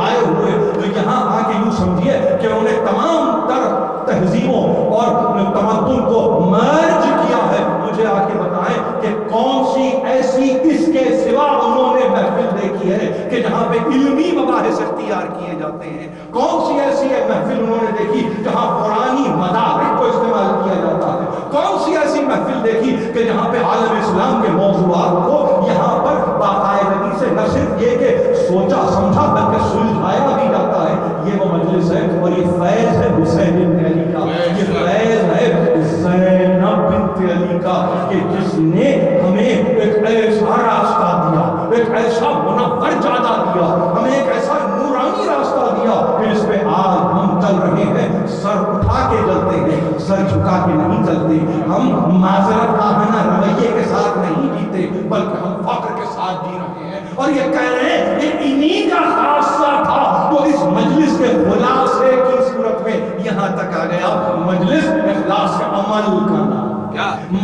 آئے ہوئے جو یہاں آ کے یوں سمجھیے کہ انہوں نے تمام تر تہذیبوں اور تمدن کو مرج کیا ہے. مجھے آ کے بتائیں کہ کون سی ایسی اس کے سوا انہوں نے محفل دیکھی ہے کہ جہاں پہ علمی مباحث اختیار کیے جاتے ہیں؟ کون سی ایسی محفل انہوں نے دیکھی جہاں قرآنی مدارک کو استعمال کیا جاتا ہے؟ کون سی ایسی محفل دیکھی کہ جہاں پہ عالم اسلام کے موضوعات کو یہاں پر باقاعدگی سے نہ صرف یہ کہ سوچا سمجھا بلکہ سلجھایا بھی جاتا ہے؟ یہ وہ مجلس ہے اور یہ فیض ہے حسین بن علی کا، یہ فیض ہے زینب بنت علی کا کہ جس نے ہمیں ایک ایسا راستہ دیا، ایک ایسا منور جادہ دیا، ہمیں ایک ایسا نورانی راستہ دیا کہ جس پہ آج ہم چل رہے ہیں. سر اٹھا کے چلتے ہیں، سر جھکا کے نہیں چلتے. ہم معذرت خواہانہ رویے کے ساتھ نہیں جیتے بلکہ ہم فخر کے ساتھ جی رہے ہیں. اور یہ کہہ رہے ہیں یہ انہی کا خاصہ تھا جو اس مجلس کے خلاصے کی صورت میں یہاں تک آ گیا. مجلس اخلاص عمل کا نام،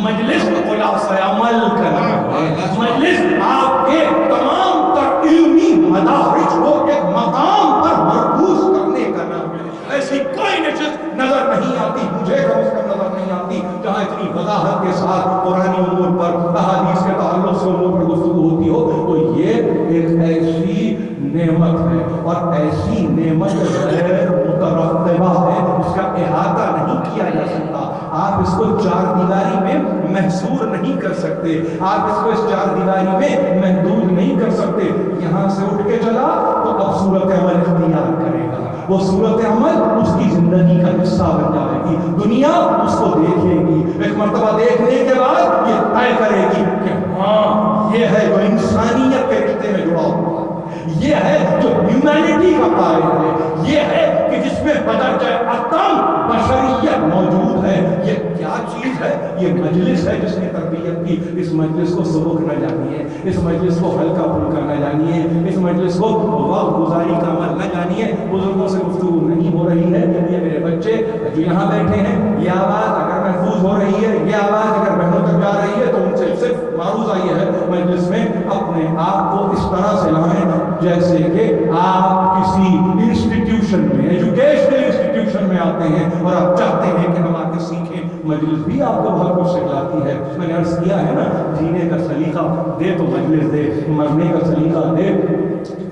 مجلس خلاصہ عمل کا نام ہے. مجلس آپ کے تمام تر علمی مدارج کو ایک مقام پر مرکوز کرنے کا نام ہے. ایسی کوئی نشست نظر نہیں آتی، مجھے کم از کم نظر نہیں آتی، جہاں اتنی وضاحت کے ساتھ قرآنی امور پر، احادیث کے تعلق سے امور پر گفتگو ہوتی ہو. تو یہ ایک ایسی نعمت ہے اور ایسی نعمت غیر مترتبہ ہے، اس کا احاطہ نہیں کیا جا سکتا. آپ اس کو چار دیواری میں محصور نہیں کر سکتے، آپ اس کو اس چار دیواری میں محدود نہیں کر سکتے. یہاں سے اٹھ کے چلا تو اب صورت عمل اختیار کرے گا، وہ صورت عمل اس کی زندگی کا حصہ بن جائے گی. دنیا اس کو دیکھے گی، ایک مرتبہ دیکھنے کے بعد یہ طے کرے گی کہ ہاں یہ ہے جو انسانیت کے رشتے میں جڑا ہوا ہے، یہ ہے جو ہیومینٹی کا قائل ہے، یہ ہے کہ جس میں بدرجہ اتم بشریت موجود ہے. یہ کیا چیز ہے؟ یہ مجلس ہے جس نے تربیت کی. اس مجلس کو سبق نہ جانیے، اس مجلس کو ہلکا پھلکا نہ جانیے، اس مجلس کو وقت گزاری کا عمل نہ جانیے. بزرگوں سے گفتگو نہیں ہو رہی ہے. یہ میرے بچے جو یہاں بیٹھے ہیں، یہ آواز اگر محفوظ ہو رہی ہے، یہ آواز اگر بہنوں تک جا رہی ہے تو ان سے صرف معروضہ یہ ہے مجلس میں اپنے آپ کو اس طرح سے لائیں جیسے کہ آپ کسی انسٹیٹیوشن میں، ایجوکیشنل انسٹیٹیوشن میں آتے ہیں اور آپ چاہتے ہیں کہ ہم آ کے سیکھیں. مجلس بھی آپ کو بہت کچھ سکھلاتی ہے. میں نے عرض کیا ہے نا، جینے کا سلیقہ دے تو مجلس دے، مرنے کا سلیقہ دے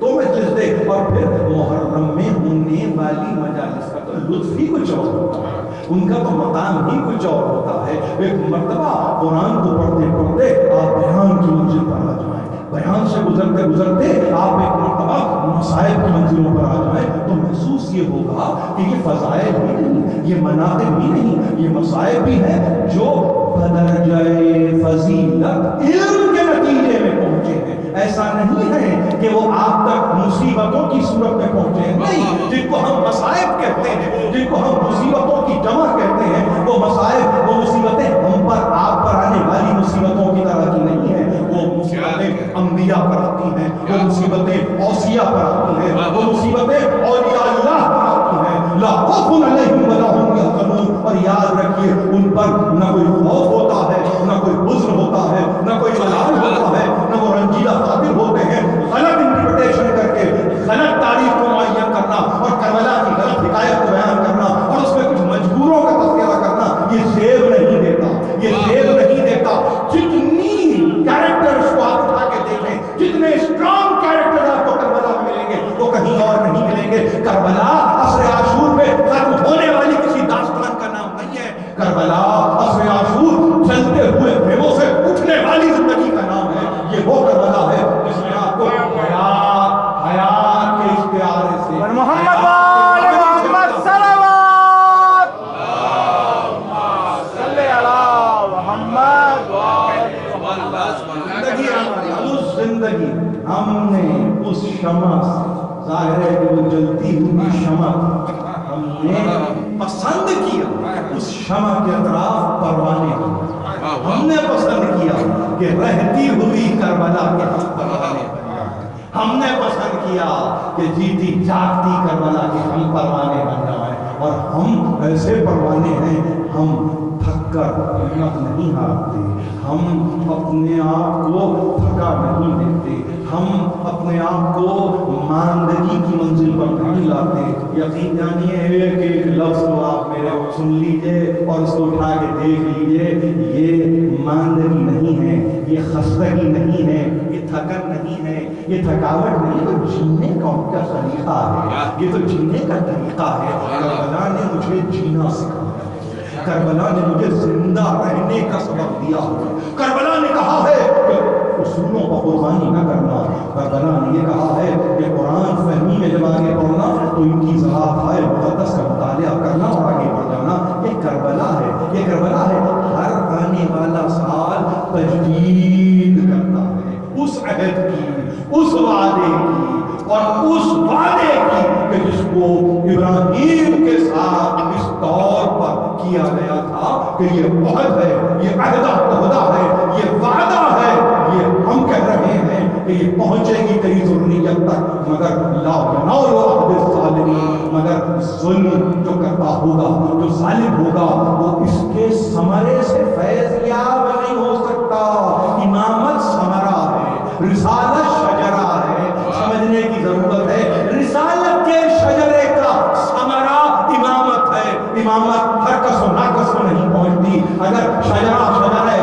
تو مجلس دے. اور پھر محرم میں ہونے والی مجالس کا تو لطف ہی کچھ اور ہوتا ہے، ان کا تو مقام ہی کچھ اور ہوتا ہے. ایک مرتبہ قرآن کو پڑھتے پڑھتے آپ بیان کی منزل پر آ جائیں، بیان سے گزرتے گزرتے آپ ایک مرتبہ مصائب کی منزلوں پر آ جائیں تو محسوس یہ ہوگا کہ یہ فضائل بھی نہیں، یہ مناقب بھی نہیں، یہ مصائب بھی ہیں جو بدرجہ فضیلت علم کے نتیجے میں پہنچے ہیں. ایسا نہیں ہے کہ وہ آپ تک مصیبتوں کی صورت میں پہنچے ہیں، نہیں. جن کو ہم مصائب کہتے ہیں، جن کو ہم مصیبتوں کی جمع کہتے ہیں، وہ مصائب، وہ مصیبتیں ہم پر آپ پر آنے والی مصیبتوں کی طرح کی نہیں ہیں. وہ مصیبتیں انبیاء پر آتی ہیں، وہ مصیبتیں اوصیاء پر آتی ہیں، وہ مصیبتیں اولیاء اللہ پر آتی ہیں. لا خوف علیہم ولا هم یحزنون. اور یاد رکھیے ان پر نہ کوئی خوف ہوتا ہے کربلا عصر عاشور پہ ختم ہونے والی کسی داستان کا نام نہیں ہے. کربلا عصر عاشور چلتے ہوئے بھیڑوں سے اٹھنے والی زندگی کا نام ہے. یہ وہ کربلا ہے جس میں آپ کو حیات کے اختیار سے محمد وآل محمد صلوات صلی علی محمد زندگی ہماری اس زندگی ہم نے اس شمع ظاہر ہے کہ وہ جلتی ہوئی شمع ہم نے پسند کیا. اس شمع کے اطراف پروانے ہم نے پسند کیا کہ رہتی ہوئی کربلا کے ہم پروانے بن جائیں. ہم نے پسند کیا کہ جیتی جاگتی کربلا کے ہم پروانے بن جائیں. اور ہم ایسے پروانے ہیں ہم تھک کر ہمت نہیں ہارتے. ہم اپنے آپ کو تھکا نہیں دیتے. ہم اپنے آپ کو ماندگی کی منزل پر نہیں لاتے. یقین جانیے ایک ایک لفظ کو آپ میرے سن لیجئے اور اس کو اٹھا کے دیکھ لیجئے. یہ ماندگی نہیں ہے, یہ خستگی نہیں ہے, یہ تھکن نہیں ہے, یہ تھکاوٹ نہیں. تو جینے کا ان کا طریقہ ہے, یہ تو جینے کا طریقہ ہے. کربلا نے مجھے جینا سکھایا. کربلا نے مجھے زندہ رہنے کا سبق دیا. کربلا نے کہا ہے کہ اصولوں پر قربانی نہ کرنا. کربلا نے یہ کہا ہے کہ قرآن فہمی میں جب آگے پڑھنا تو ان کی ذرائع مقدس کا مطالعہ کرنا اور آگے بڑھ جانا. یہ کربلا ہے, یہ کربلا ہے. ہر آنے والا سال تجدید کرتا ہے اس عہد کی, اس وعدے کی اور اس وعدے کی کہ جس کو ابراہیم کے ساتھ اس طور پر کیا گیا تھا کہ یہ عہد ہے, یہ عہدہ عہدہ ہے, یہ وعدہ ہے. یہ ہم کہہ رہے ہیں کہ یہ پہنچے گی تیری ذریت تک, مگر لا ینال عہد الظالمین, مگر ظلم جو کرتا ہوگا, جو ظالم ہوگا, وہ اس کے ثمرے سے فیض یاب نہیں ہو سکتا. امامت ثمرہ ہے, رسالت شجرہ ہے. سمجھنے کی ضرورت ہے. رسالت کے شجرے کا ثمرہ امامت ہے. امامت ہر کس و ناکس کو نہیں پہنچتی. اگر شجرہ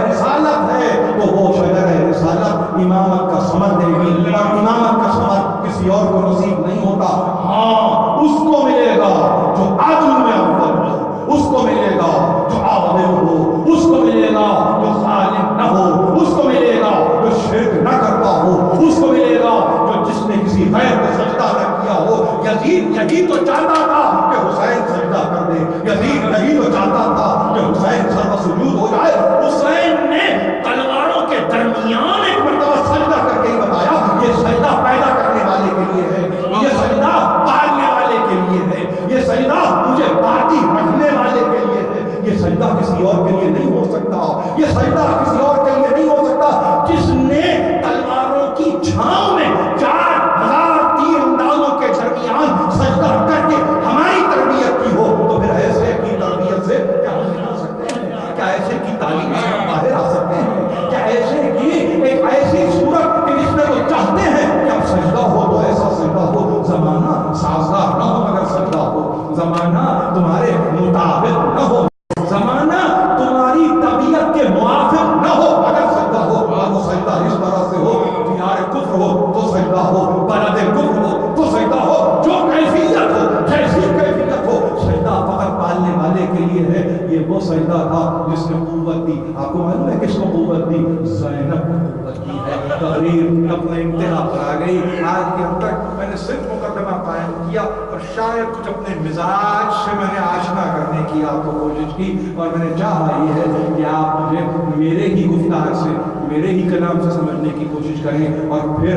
رسالت ہے تو وہ شجرہ رسالت امامت کا ثمر دے گی, اور امامت کا ثمر کسی اور کو نصیب نہیں ہوتا. ہاں اس کو ملے گا جو عدل میں اول ہو, اس کو ملے گا جو عادل ہو, اس کو ملے گا جو ظالم نہ ہو, اس کو ملے گا جو شرک نہ کرتا ہو, اس کو ملے گا جو جس نے کسی غیر کو سجدہ نہ کیا ہو. یزید یہی تو چاہتا تھا کہ حسین سجدہ کر دے. یزید یہی تو چاہتا تھا کہ حسین سر سجود ہو جائے. حسین نے تلواروں کے درمیان ایک مرتبہ سجدہ کر کے ہی بتایا یہ سجدہ پیدا کرنے والے کے لیے ہے, یہ سجدہ پالنے والے کے لیے ہے, یہ سجدہ مجھے باقی رکھنے والے کے لیے ہے. یہ سجدہ کسی اور کے لیے نہیں ہو سکتا. یہ سجدہ کسی اور کے لیے نہیں ہو سکتا. جس نے تلواروں کی چھاؤں میں 4000 تیر اندازوں کے درمیان سجدہ کر کے ہماری تربیت کی ہو, تو پھر ایسے کی تربیت سے کیا ہم نکل سکتے ہیں؟ کیا ایسے کی تعلیم سے ہم باہر آ سکتے ہیں؟ کیا ایسے کی ایک ایسی صورت کہ جس میں وہ چاہتے ہیں کہ اب سجدہ ہو تو ایسا سجدہ ہو زمانہ سازگار نہ ہو مگر سجدہ ہو, زمانہ تمہارے مطابق نہ ہو, زمانہ تمہاری طبیعت کے موافق نہ ہو اگر سجدہ ہو. اور وہ سجدہ اس طرح سے ہو, دیار کفر ہو تو سجدہ ہو, بلد کفر ہو تو سجدہ ہو, جو کیفیت ہو, جیسی کیفیت ہو, سجدہ فقط پالنے والے کے لیے ہے. یہ وہ سجدہ تھا جس نے قوت دی. آپ کو معلوم ہے کس کو قوت دی؟ زینب کو قوت دی ہے. تقریر اپنے انتہا پر آ گئی. آج کے اب تک میں نے صرف مقدمہ قائم کیا اور شاید کچھ اپنے مزاج سے میں نے آشنا کرنے کی آپ کو کوشش کی, اور میں نے چاہا یہ ہے کہ آپ مجھے میرے ہی گفتار سے, میرے ہی کلام سے سمجھنے کی کوشش کریں, اور پھر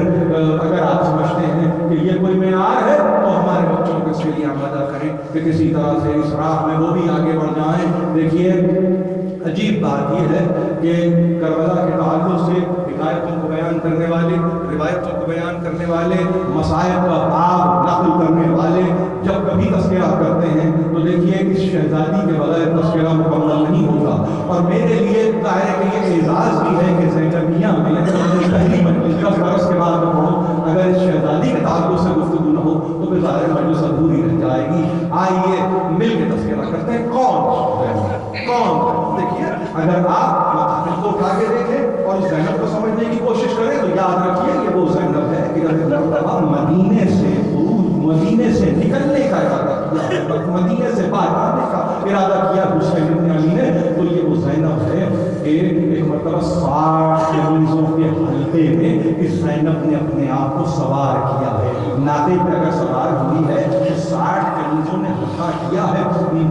اگر آپ سمجھتے ہیں کہ یہ کوئی معیار ہے تو ہمارے بچوں کو اس کے لیے آمادہ کریں کہ کسی طرح سے اس راہ میں وہ بھی آگے بڑھ جائیں. دیکھیے عجیب بات یہ ہے کہ کربلا کے تعلق سے حکایتوں کو بیان کرنے والے, روایتوں کو بیان کرنے والے, مسائل کا باب نقل کرنے والے جب کبھی تذکرہ کرتے ہیں تو دیکھیے اس شہزادی کے بغیر تذکرہ مکمل نہیں ہوتا. اور میرے لیے ظاہر ہے کہ یہ اعزاز بھی ہے کہ زینبیہ میں پہلی مجلس 10 برس کے بعد میں پڑھوں, اگر اس شہزادی کے تعلق سے گفتگو نہ ہو تو پھر ظاہر مجلس ادھوری رہ جائے گی. آئیے مل کے تذکرہ کرتے ہیں. کون دیکھیے اگر آپ مطابق کو اٹھا کے دیکھیں اور اس زینب کو سمجھنے کی کوشش کریں تو یاد رکھیے یہ وہ زینب ہے کہ مدینے سے نکل سوار کیا ہے. ناطے پہ اگر سوار ہوئی ہے تو 60 کنیزوں نے ہلکا کیا ہے.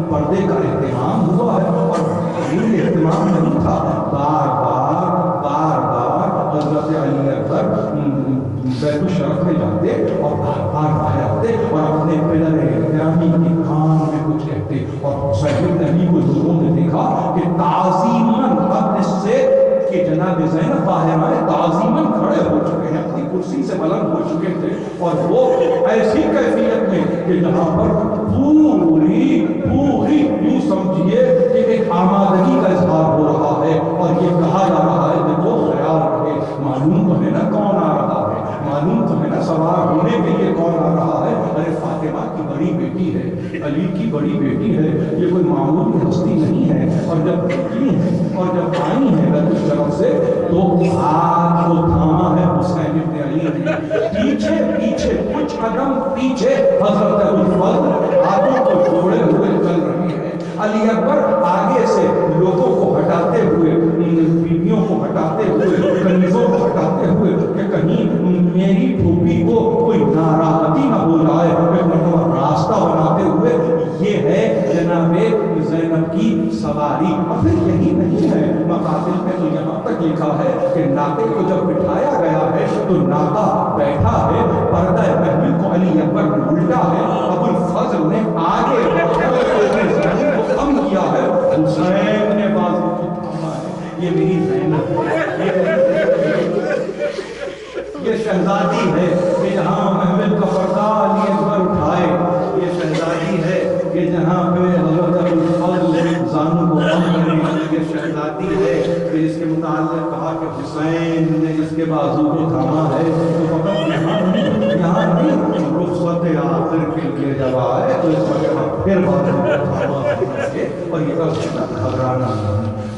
پردے کا اہتمام ہوا ہے اور یہ اہتمام نہیں تھا. بار بار حضرت علی اکبر بیت الشرف میں جاتے اور بار باہر آتے اور اپنے پدر گرامی کے کان میں کچھ کہتے. اور حسین علی کو لوگوں نے دیکھا کہ تعظیماً اب اس سے کہ جناب زینب باہر آئے تعظیماً کھڑے ہو چکے ہیں, اپنی کرسی سے بلند ہو چکے تھے. اور وہ ایسی کیفیت میں کہ جہاں پر پوری یوں سمجھیے کہ ایک آمادگی کا اظہار ہو رہا ہے اور یہ کہا جا رہا ہے کہ وہ خیال رکھے. معلوم تو ہے نا کون آ رہا ہے, معلوم تو ہے نا سوار ہونے کے لیے کون آ رہا ہے. ارے فاطمہ کی بڑی بیٹی ہے, علی کی بڑی بیٹی ہے, یہ کوئی معمولی ہستی نہیں ہے. اور جب نکلی ہیں اور جب آئی ہیں بیت الشرف سے تو ہاتھ کو تھاما ہے حسین ابن علی نے. پیچھے کچھ قدم پیچھے حضرت ابوالفضل ہاتھوں کو جوڑے ہوئے چل رہے ہیں. علی اکبر آگے سے لوگوں کو ہٹاتے ہوئے, بیویوں کو ہٹاتے ہوئے, کنیزوں کو ہٹاتے ہوئے کہ کہیں میری پھوپھی کو کوئی ناراضگی نہ ہو جائے, ایک مرتبہ راستہ بناتے ہوئے. یہ ہے جناب زینب کی سواری. اور پھر یہی نہیں ہے, مقاتل میں تو یہاں تک لکھا ہے کہ ناقے کو جب بٹھایا گیا ہے تو ناقہ بیٹھا ہے, پردہ محمل کو علی اکبر نے الٹا ہے, ابوالفضل نے آگے کو کم کیا ہے, حسین نے بازو کو تھاما ہے. یہ میری زینب یہ شہزادی ہے کہ جہاں محمل کا پردہ علی اکبر اٹھائے. یہ شہزادی ہے کہ جہاں پہ حضرت ابوالفضل زانو کو کم کریں. یہ شہزادی ہے کہ اس کے متعلق کہا کہ حسین نے اس کے بازو کو تھاما ہے. تو فقط یہاں نہیں رخصت آخر کے لیے جب آئے تو اس وقت پھر بازو کو تھاما ہے. اور یہ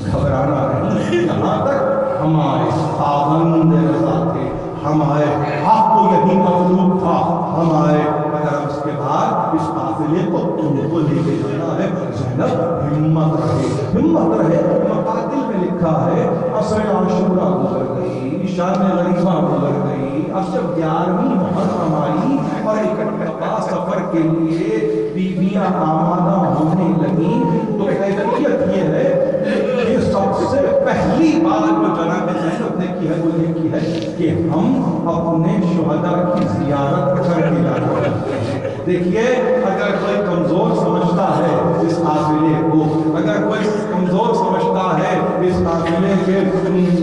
گھبرانا نہیں. یہاں تک ہمارے پابند رضا تھے, ہمارے حق کو یہی مطلوب تھا, ہمارے مگر اس کے بعد اس قافلے کو تم کو لے کے جانا ہے. زینب ہمت رہے. مقاتل میں لکھا ہے عصر عاشورہ گزر گئی, شان غریبہ گزر گئی, اب جب 11ویں محرم آئی اور اکٹھا سفر کے لیے بیویاں آمادہ ہونے لگیں تو کیفیت یہ ہے کہ سب سے پہلی بات جو جناب زینب نے کی ہے وہ یہ کی ہے کہ ہم اپنے شہداء کی زیارت کر کے جانا چاہتے ہیں. دیکھیے اگر کوئی کمزور سمجھتا ہے اس قافلے کو, اگر کوئی کمزور سمجھتا ہے اس قافلے کے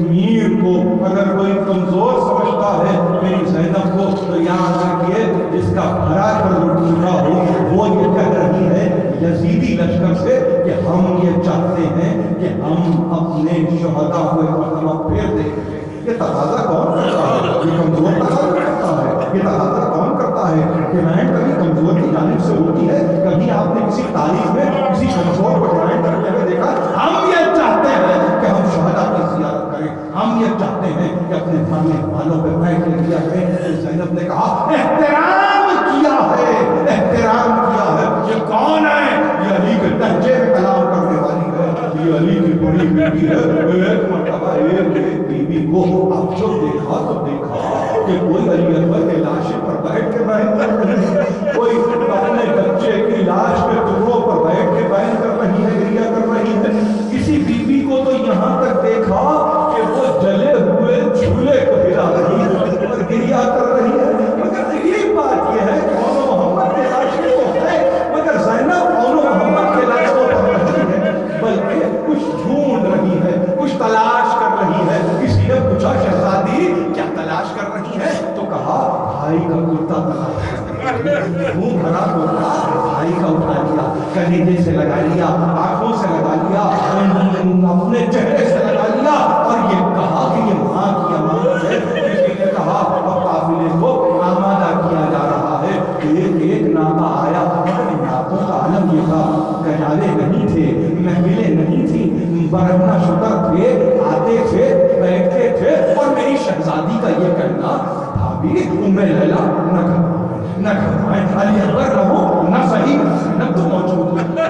میر کو, اگر کوئی کمزور سمجھتا ہے میری زینب کو, تو یاد رکھیے جس کا بھرا کر لٹ چکا ہو وہ یہ کہہ رہی ہے یزیدی لشکر سے کہ ہم یہ چاہتے ہیں کہ ہم اپنے شہداء کو ایک مرتبہ پھر دیکھیں. یہ تقاضا کون کرتا ہے؟ یہ کمزور تقاضا کرتا ہے. یہ تقاضا کون کرتا ہے؟ ڈیمانڈ کبھی کمزور کی جانب سے ہوتی ہے. کبھی آپ نے کسی تاریخ میں کسی کمزور کو ڈیمانڈ کرتے ہوئے دیکھا؟ ہم یہ چاہتے ہیں کہ ہم شہداء کی زیارت کریں, ہم یہ چاہتے ہیں کہ اپنے مرنے والوں پہ بیٹھ کے دیا کریں. زینب نے کہا احترام کیا ہے. یہ کون ہے؟ یہ علی کے لہجے میں کلام کرنے والی ہے, یہ علی کی بڑی بیٹی ہے. ایک مرتبہ ایک بیوی کو اب جب دیکھا تو دیکھا کہ کوئی علی اکبر کے لاشے پر بیٹھ کے بیان کر رہی ہے, کوئی اپنے بچے کی لاش کے ٹکڑوں پر بیٹھ کے بیان کر رہی ہے, گریہ کر رہی ہے. کسی بیوی کو تو یہاں تک دیکھا کہ وہ جلے ہوئے جھولے کو ہلا رہی ہے اور گریہ کر رہی ہے. مگر عجیب بات یہ ہے کہ محمد کے لاشے تو ہے مگر زینب محمد کے لاشوں پر نہیں ہے, بلکہ کچھ ڈھونڈ رہی ہے, کچھ تلاش کر رہی ہے. کسی نے پوچھا شہزادی کیا تلاش کر رہی ہے؟ تو کہا بھائی کا کرتا تلاش کر رہی ہے. منہ بھرا کرتا بھائی کا اٹھا لیا, کلیجے سے لگا لیا, آنکھوں سے لگا لیا, اپنے چہرے سے لگا لیا اور یہ کہا کہ یہ ماں کی امانت ہے. کسی نے کہا اب قافلے کو آمادہ کیا جا رہا ہے. ایک ناقہ آیا, مگر ناقوں کا عالم یہ تھا کنارے نہیں تھے, محملیں نہیں تھیں, برہنہ شتر تھے, آتے تھے, بیٹھتے تھے. اور میری شہزادی کا یہ کہنا بھابی ام لیلا نہ گھبرائیں, علی اکبر رہو نہ صحیح زینب تو موجود ہے.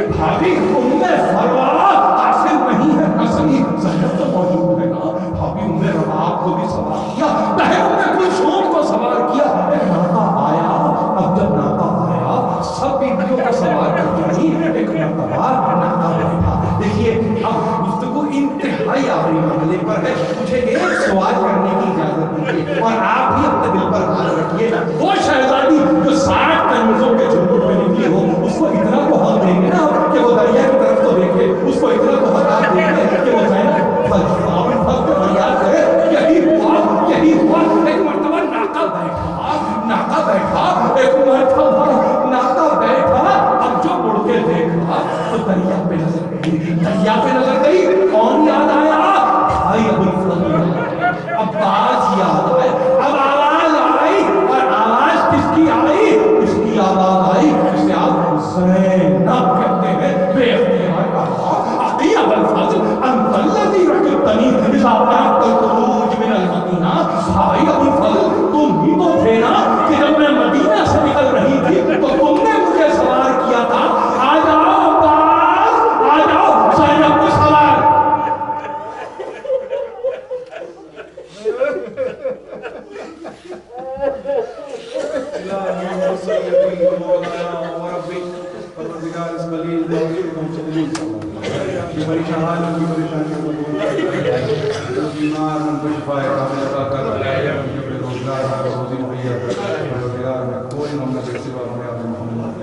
بھابی ام فروہ قاسم نہیں ہے نہ صحیح زینب تو موجود ہے نا. بھابی ام رباب کو بھی سوال کیا, بہن میں کوئی شوق انتہائی آخری مرحلے پر ہے. مجھے ایک سوال کرنے کی اجازت دیجیے اور آپ بھی اپنے دل پر ہاتھ رکھیے. وہ شہزادی جو 60 کنیزوں کے جھنڈ پہ نکلی ہو, اس کو اتنا تو حق دیں گے نا کہ وہ دریا کی طرف تو دیکھے, اس کو اتنا تو حق آپ دیں گے کہ وہ زینب فریاد کرے یہی ہوا یہی ہوا. ایک مرتبہ ناکا بیٹھا ایک مرتبہ ناکا بیٹھا, اب جو مڑ کے دیکھا تو دریا پہ نظر گئی. کون یاد آیا؟ بھائی ابو الفضل. عباس یاد آئے. اب آواز آئی, اور آواز کس کی آئی؟ اس کی آواز آئی جسے آپ زینب کہتے ہیں. بے اختیار کہا اخی ابو الفضل انت الذی رکبتنی اذا اردت الخروج من المدینہ. بھائی ابو الفضل تم ہی تو تھے نا کہ جب میں مدینہ سے نکل رہی تھی تو تم نے مجھے سوار کیا تھا. آ جاؤ عباس, آ جاؤ, زینب کو سوار. پروردگار اس قلیل کی پریشان حال کی پریشانی کو دور کر, بیمار ان کو شفا کامل عطا کر, بے روزگار ہر روزی مہیا کر. پروردگار میں کوئی محمد کے سوا ہمیں محمد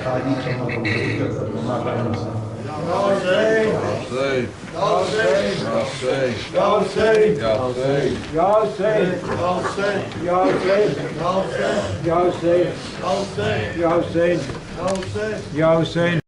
حاجی شما کو حجت کر مما کا انسان. Ya Hussein.